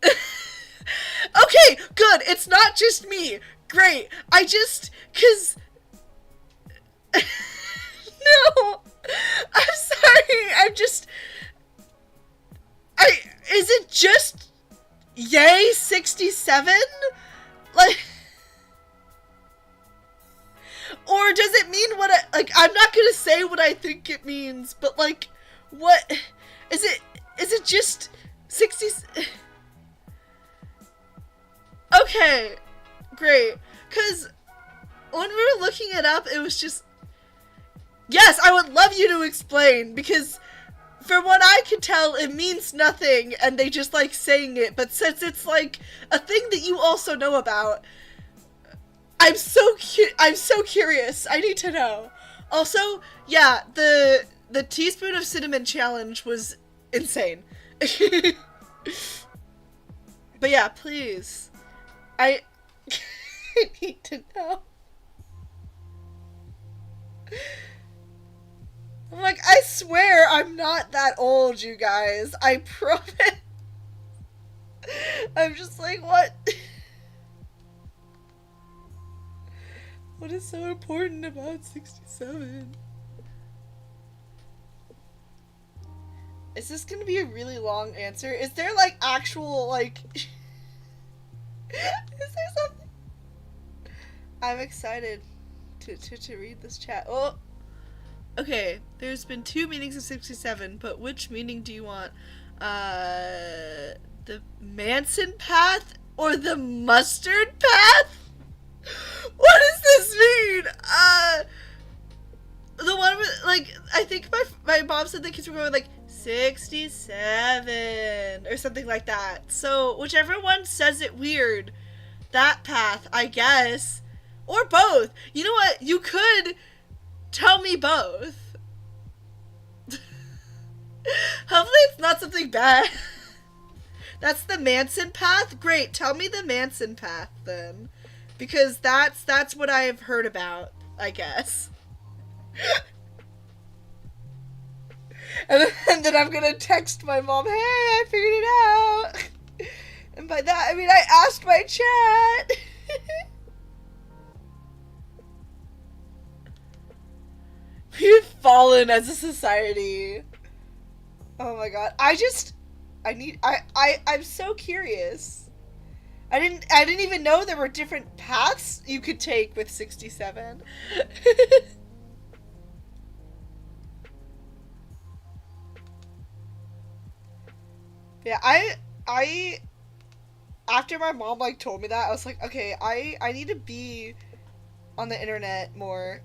Okay, good. It's not just me. Great. I just... Because... No. I'm sorry. I'm just... Is it just... Yay 67? Like... Or does it mean what I... Like, I'm not gonna say what I think it means, but, like, what... Is it just 60... Okay, great. Because when we were looking it up, it was just... Yes, I would love you to explain, because from what I could tell, it means nothing, and they just like saying it, but since it's like a thing that you also know about, I'm so curious. I need to know. Also, yeah, the teaspoon of cinnamon challenge was insane. But yeah, please. I need to know. I'm like, I swear I'm not that old, you guys. I promise. I'm just like, what? What is so important about 67? Is this gonna be a really long answer? Is there like actual like is there something? I'm excited to read this chat. Oh, okay. There's been 2 meanings of 67, but which meaning do you want? The Manson path or the mustard path? What does this mean? The one with, like, I think my mom said the kids were going like 67 or something like that. So whichever one says it weird, that path, I guess. Or both. You know what? You could tell me both. Hopefully it's not something bad. That's the Manson path? Great. Tell me the Manson path then. Because that's what I've heard about, I guess. And then I'm gonna text my mom, hey, I figured it out. And by that, I mean I asked my chat. We've fallen as a society. Oh my god. I'm so curious. I didn't even know there were different paths you could take with 67. Yeah, I after my mom like told me that, I was like, okay, I need to be on the internet more.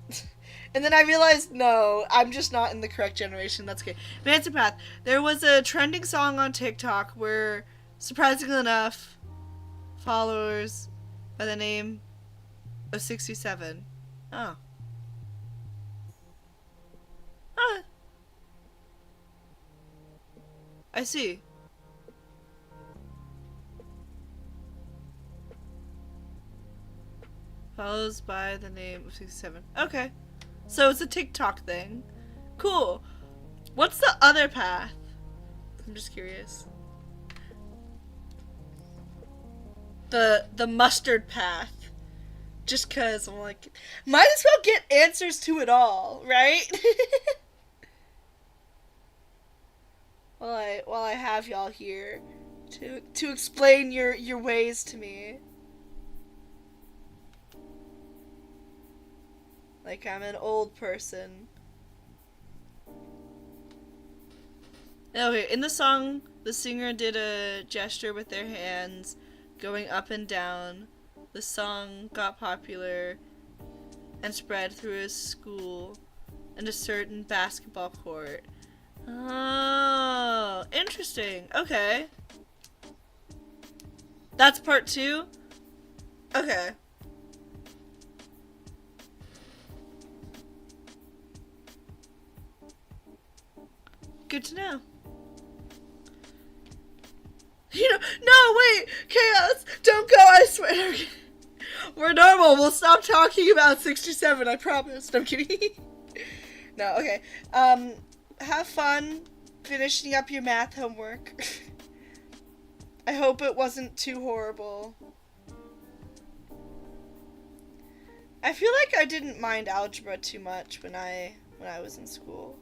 And then I realized, no, I'm just not in the correct generation. That's okay. Manson Path. There was a trending song on TikTok where, surprisingly enough, followers by the name of 67. Oh. Huh. I see. Follows by the name of 67. Okay. So it's a TikTok thing. Cool. What's the other path? I'm just curious. The mustard path. Just cause I'm like, might as well get answers to it all, right? while I have y'all here to explain your ways to me. Like I'm an old person. Okay, in the song, the singer did a gesture with their hands going up and down. The song got popular and spread through a school and a certain basketball court. Oh, interesting. Okay. That's part 2? Okay. Good to know. You know, no, wait! Chaos! Don't go, I swear! We're normal, we'll stop talking about 67, I promise. No, I'm kidding. No, okay. Have fun finishing up your math homework. I hope it wasn't too horrible. I feel like I didn't mind algebra too much when I was in school.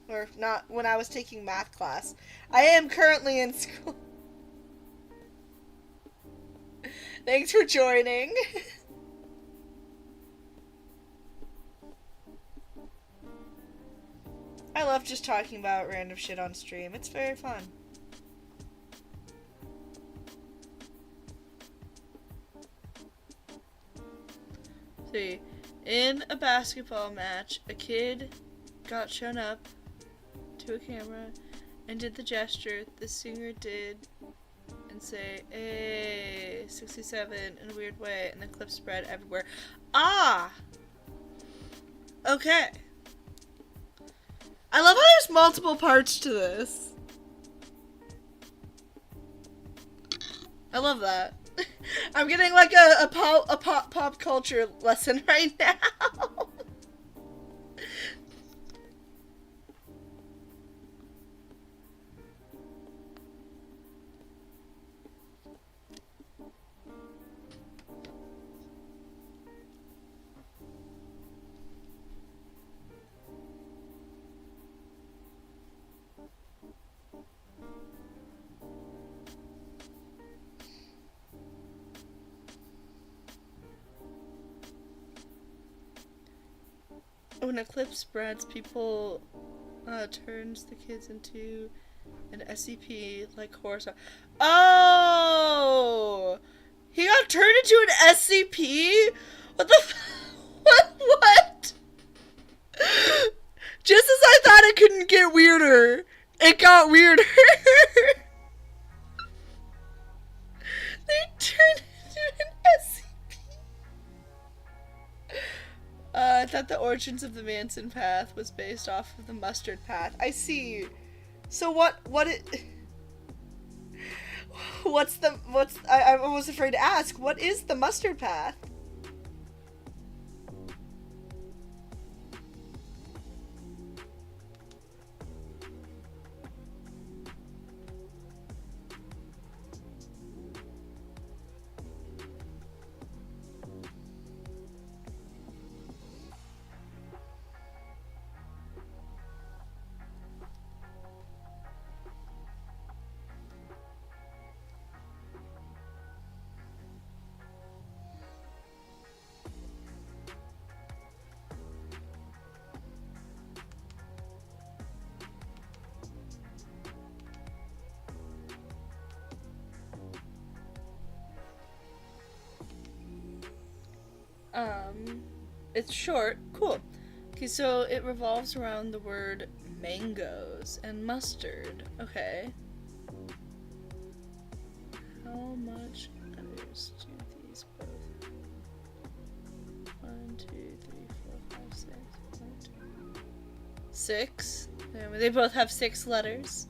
Or not, when I was taking math class. I am currently in school. Thanks for joining. I love just talking about random shit on stream. It's very fun. See, in a basketball match, a kid got shown up to a camera and did the gesture the singer did and say, hey, 67 in a weird way, and the clip spread everywhere. Ah! Okay. I love how there's multiple parts to this. I love that. I'm getting like a pop culture lesson right now. When eclipse spreads, people turns the kids into an SCP like horse. Oh, he got turned into an SCP. What the? What? Just as I thought it couldn't get weirder, it got weirder. They turned into an SCP. I thought the origins of the Manson path was based off of the mustard path. I see. So I was afraid to ask, what is the mustard path? It's short. Cool. Okay, so it revolves around the word mangoes and mustard. Okay. How much letters do these both? 1, 2, 3, 4, 5, 6. 1, 2. 6. They both have 6 letters.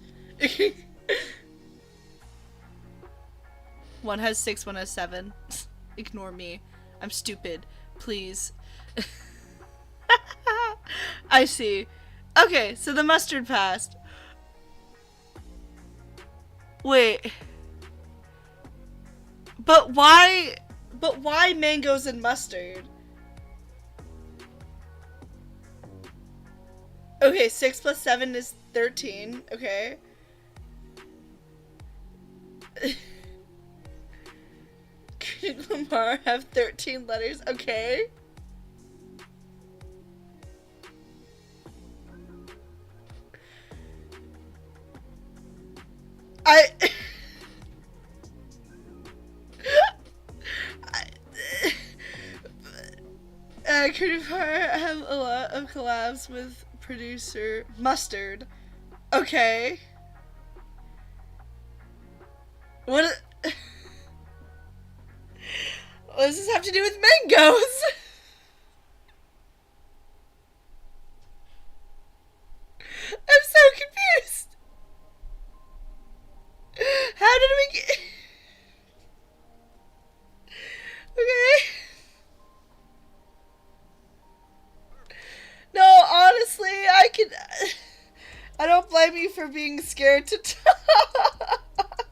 One has 6, one has 7. Ignore me. I'm stupid. Please. I see. Okay, so the mustard passed. Wait. But why mangoes and mustard? Okay, 6 plus 7 is 13. Okay. Could Lamar have 13 letters? Okay. Could have a lot of collabs with producer Mustard. Okay. What does this have to do with mangoes? I'm so confused. How did we get... Okay. No, honestly, I don't blame you for being scared to talk.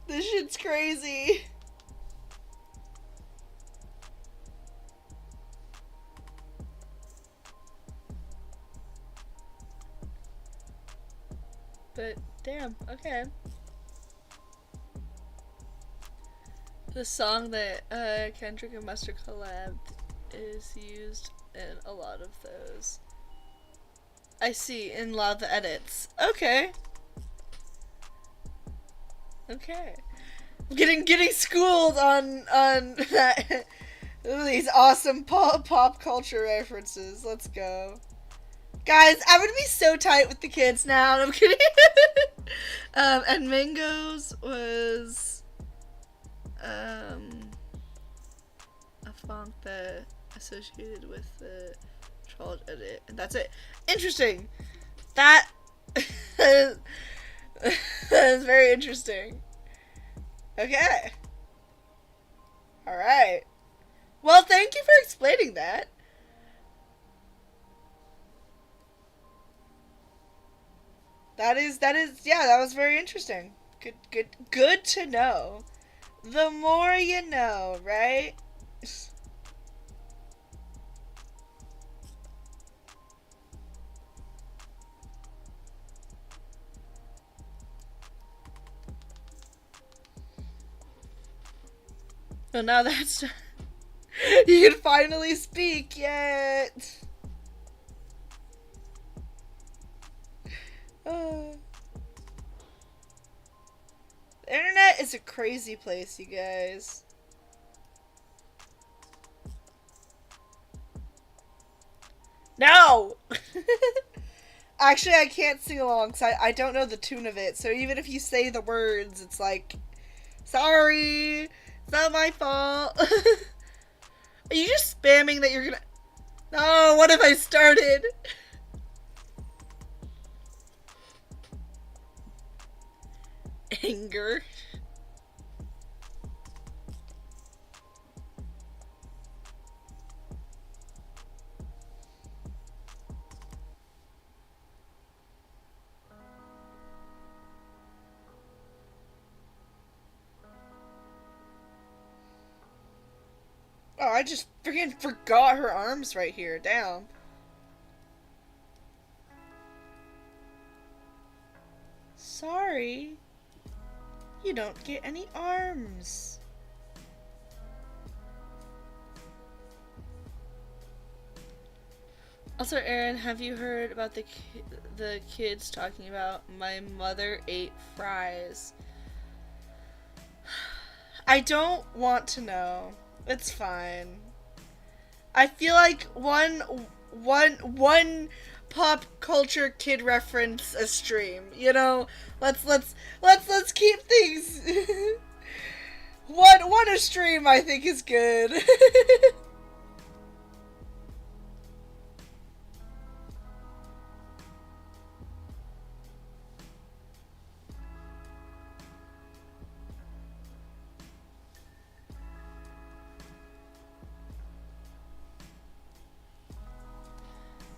This shit's crazy. But, damn, okay. The song that Kendrick and Mustard collabed is used in a lot of those. I see, in a lot of the edits. Okay. Okay. I'm getting schooled on that, these awesome pop culture references. Let's go. Guys, I'm gonna be so tight with the kids now. I'm kidding. And mangoes was a font that associated with the troll edit, and that's it. Interesting. That That's very interesting. Okay. Alright. Well, thank you for explaining that. Yeah, that was very interesting. Good to know. The more you know, right? Well, now that's... You can finally speak, yet. Uh, the internet is a crazy place, you guys. No! Actually, I can't sing along because I don't know the tune of it. So even if you say the words, it's like, sorry, it's not my fault. Are you just spamming that you're gonna... No, what if I started? Anger. Oh, I just freaking forgot her arms right here. Damn. Sorry. You don't get any arms. Also, Aaron, have you heard about the kids talking about my mother ate fries? I don't want to know. It's fine. I feel like one pop culture kid reference a stream. You know, let's keep things one a stream. I think is good.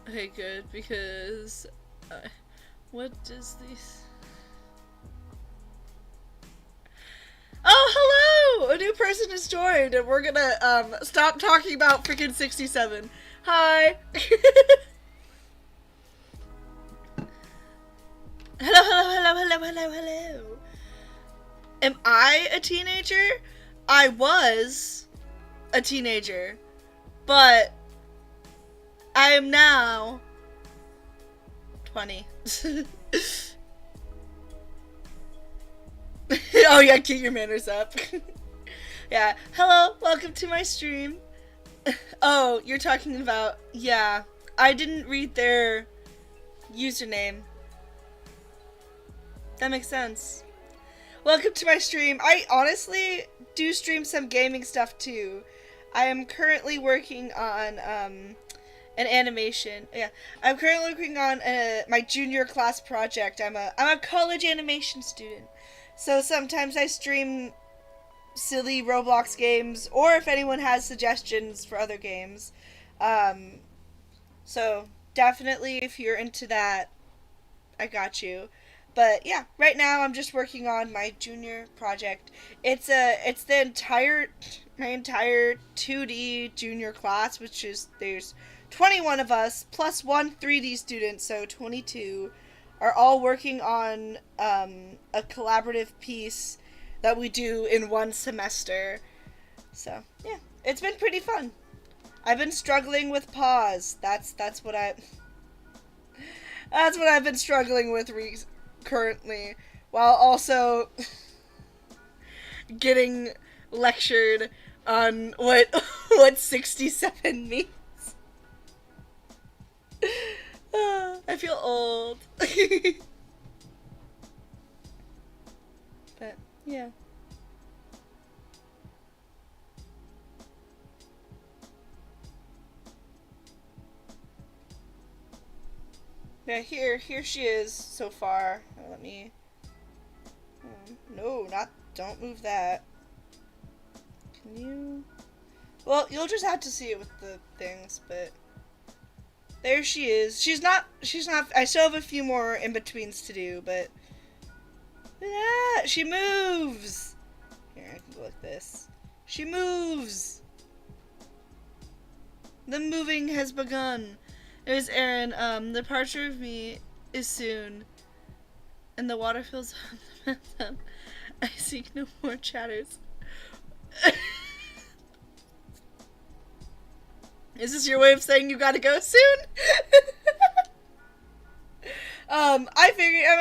Okay, good, because what does these... Oh, hello! A new person has joined, and we're gonna stop talking about freaking 67. Hi. Hello. Am I a teenager? I was a teenager, but I am now 20. Oh yeah, keep your manners up. Yeah. Hello, welcome to my stream. Oh, you're talking about... Yeah. I didn't read their username. That makes sense. Welcome to my stream. I honestly do stream some gaming stuff too. I am currently working on an animation. Yeah, I'm currently working on my junior class project. I'm a college animation student, so sometimes I stream silly Roblox games, or if anyone has suggestions for other games. So definitely, if you're into that, I got you. But yeah, right now I'm just working on my junior project. It's the entire my entire 2D junior class, which is there's 21 of us plus one 3D student, so 22 are all working on a collaborative piece that we do in one semester. So, yeah, it's been pretty fun. I've been struggling with pause. That's what I've been struggling with currently, while also getting lectured on what 67 means. I feel old. But yeah. Yeah, here she is so far. Let me don't move that. Can you? Well, you'll just have to see it with the things, but there she is. She's not, I still have a few more in-betweens to do, but yeah, she moves. Here, I can go like this. She moves. The moving has begun. It was Aaron. The departure of me is soon, and the water fills up the bathtub. I seek no more chatters. Is this your way of saying you gotta go soon? I'm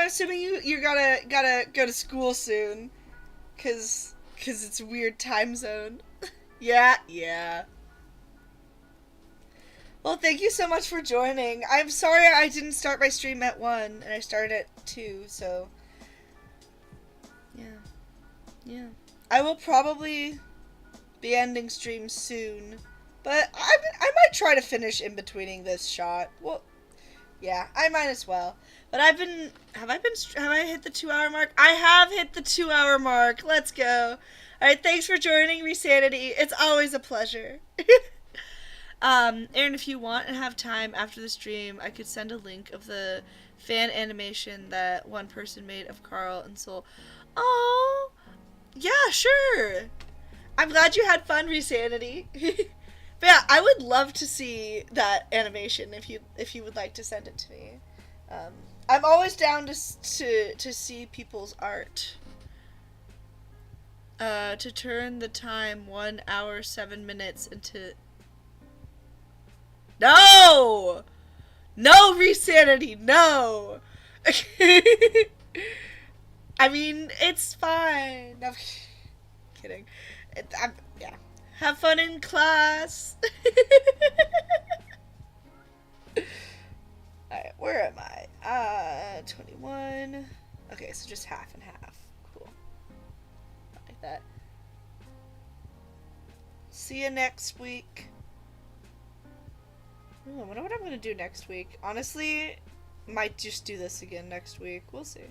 assuming you gotta go to school soon, cause it's a weird time zone. Yeah. Well, thank you so much for joining. I'm sorry I didn't start my stream at 1 and I started at 2, so yeah. I will probably be ending stream soon, but I might try to finish in-betweening this shot. Well, yeah, I might as well. But have I hit the 2-hour mark? I have hit the 2-hour mark. Let's go. Alright, thanks for joining, Resanity. It's always a pleasure. Aaron, if you want and have time after the stream, I could send a link of the fan animation that one person made of Carl and Soul. Oh, yeah, sure. I'm glad you had fun, Resanity. But yeah, I would love to see that animation if you would like to send it to me. I'm always down to see people's art. To turn the time 1 hour 7 minutes into. No, Resanity, no. I mean, it's fine. I'm kidding. Yeah. Have fun in class. Alright, where am I? 21. Okay, so just half and half. Cool. Like that. See you next week. I wonder what I'm gonna do next week. Honestly, might just do this again next week. We'll see.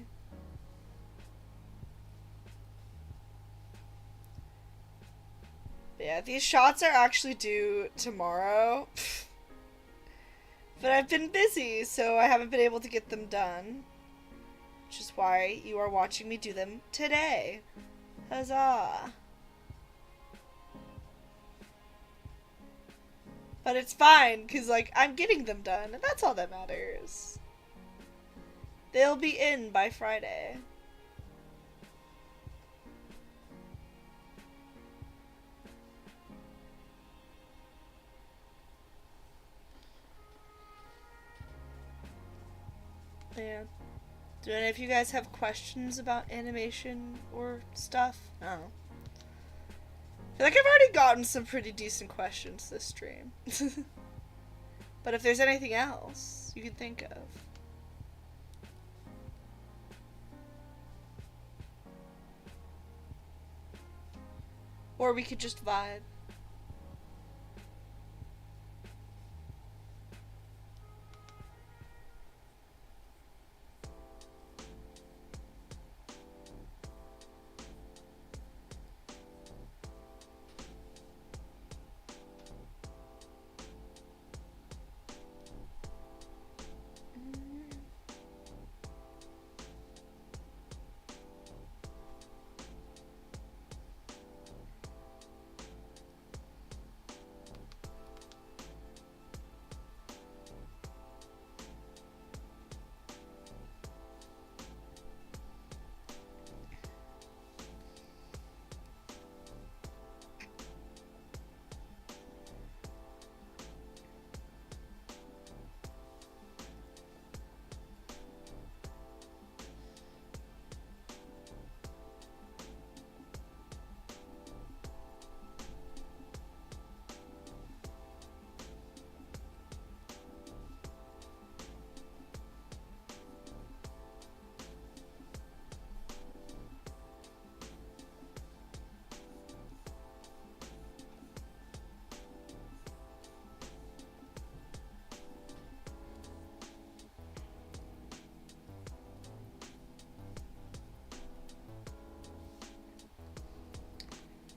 But yeah, these shots are actually due tomorrow. But I've been busy, so I haven't been able to get them done. Which is why you are watching me do them today. Huzzah! But it's fine, because, like, I'm getting them done, and that's all that matters. They'll be in by Friday. Yeah. Do any of you guys have questions about animation or stuff? I don't know. I feel like I've already gotten some pretty decent questions this stream. But if there's anything else you can think of. Or we could just vibe.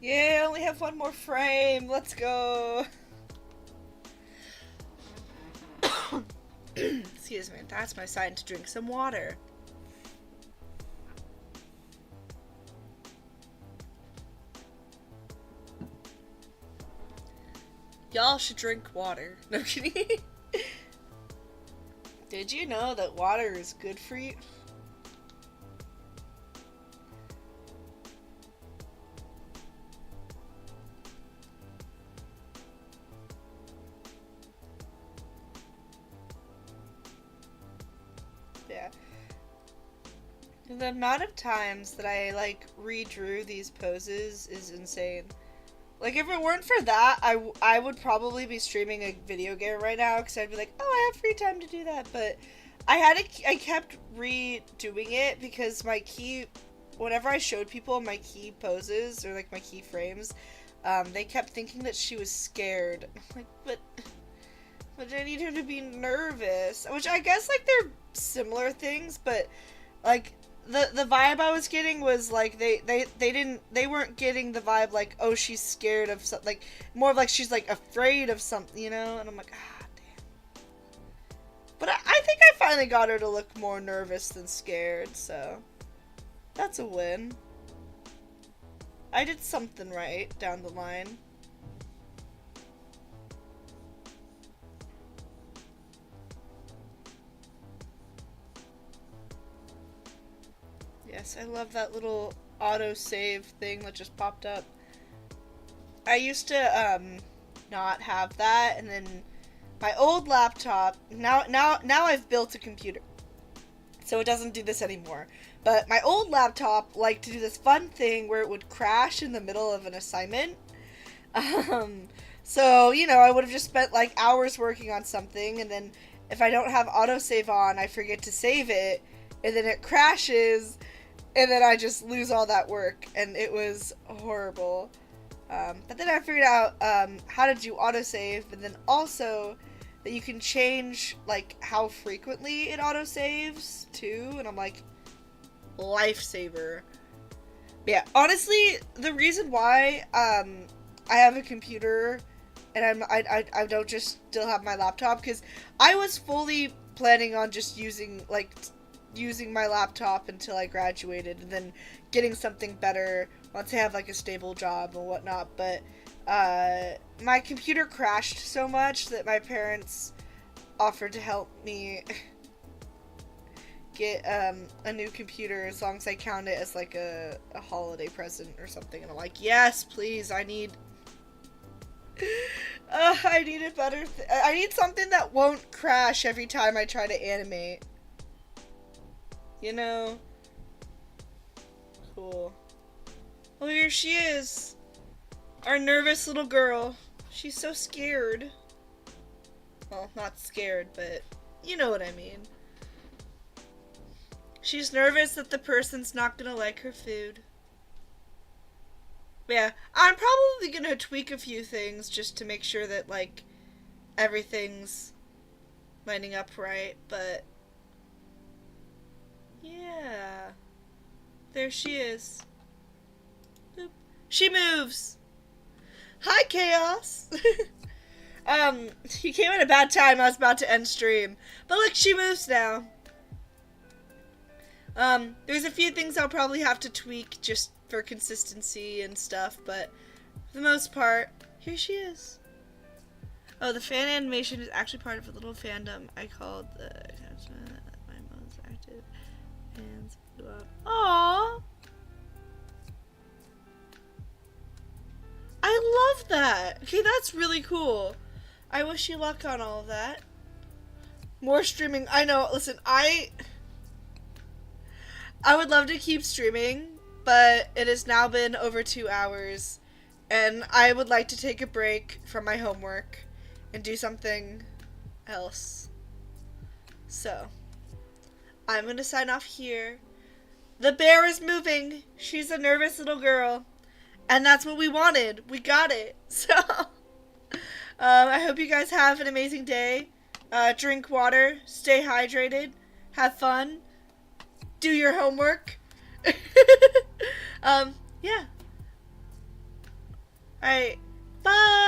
Yay, I only have one more frame. Let's go. Excuse me. That's my sign to drink some water. Y'all should drink water. No kidding. Did you know that water is good for you? Yeah. The amount of times that I, like, redrew these poses is insane. Like, if it weren't for that, I would probably be streaming a video game right now, because I'd be like, oh, I have free time to do that, but I kept redoing it, because my key, whenever I showed people my key poses, or, like, my key frames, they kept thinking that she was scared. I'm like, but I need her to be nervous, which I guess, like, they're similar things, but, like, the vibe I was getting was like they weren't getting the vibe like, oh, she's scared of something, like more of like she's like afraid of something, you know? And I'm like, ah, damn. But I think I finally got her to look more nervous than scared, so that's a win. I did something right down the line. Yes, I love that little auto-save thing that just popped up. I used to, not have that, and then my old laptop, now I've built a computer, so it doesn't do this anymore. But my old laptop liked to do this fun thing where it would crash in the middle of an assignment. So, you know, I would have just spent, like, hours working on something, and then if I don't have autosave on, I forget to save it, and then it crashes, and then I just lose all that work, and it was horrible. But then I figured out how to do autosave, and then also that you can change, like, how frequently it autosaves, too, and I'm like, lifesaver. But yeah, honestly, the reason why I have a computer and I don't just still have my laptop, because I was fully planning on just using my laptop until I graduated, and then getting something better once I have, like, a stable job and whatnot, but my computer crashed so much that my parents offered to help me get a new computer as long as I count it as, like, a holiday present or something, and I'm like, yes, please, I need a better I need something that won't crash every time I try to animate. You know? Cool. Oh, here she is. Our nervous little girl. She's so scared. Well, not scared, but you know what I mean. She's nervous that the person's not gonna like her food. But yeah, I'm probably gonna tweak a few things just to make sure that, like, everything's lining up right, but yeah. There she is. Boop. She moves! Hi, Chaos! You came at a bad time. I was about to end stream. But look, she moves now. There's a few things I'll probably have to tweak just for consistency and stuff, but for the most part, here she is. Oh, the fan animation is actually part of a little fandom I called the my most active fans. Aww! I love that! Okay, that's really cool. I wish you luck on all of that. More streaming. I know, listen, I would love to keep streaming, but it has now been over 2 hours, and I would like to take a break from my homework and do something else. So, I'm gonna sign off here. The bear is moving. She's a nervous little girl. And that's what we wanted. We got it. So, I hope you guys have an amazing day. Drink water. Stay hydrated. Have fun. Do your homework. Yeah. Alright, bye!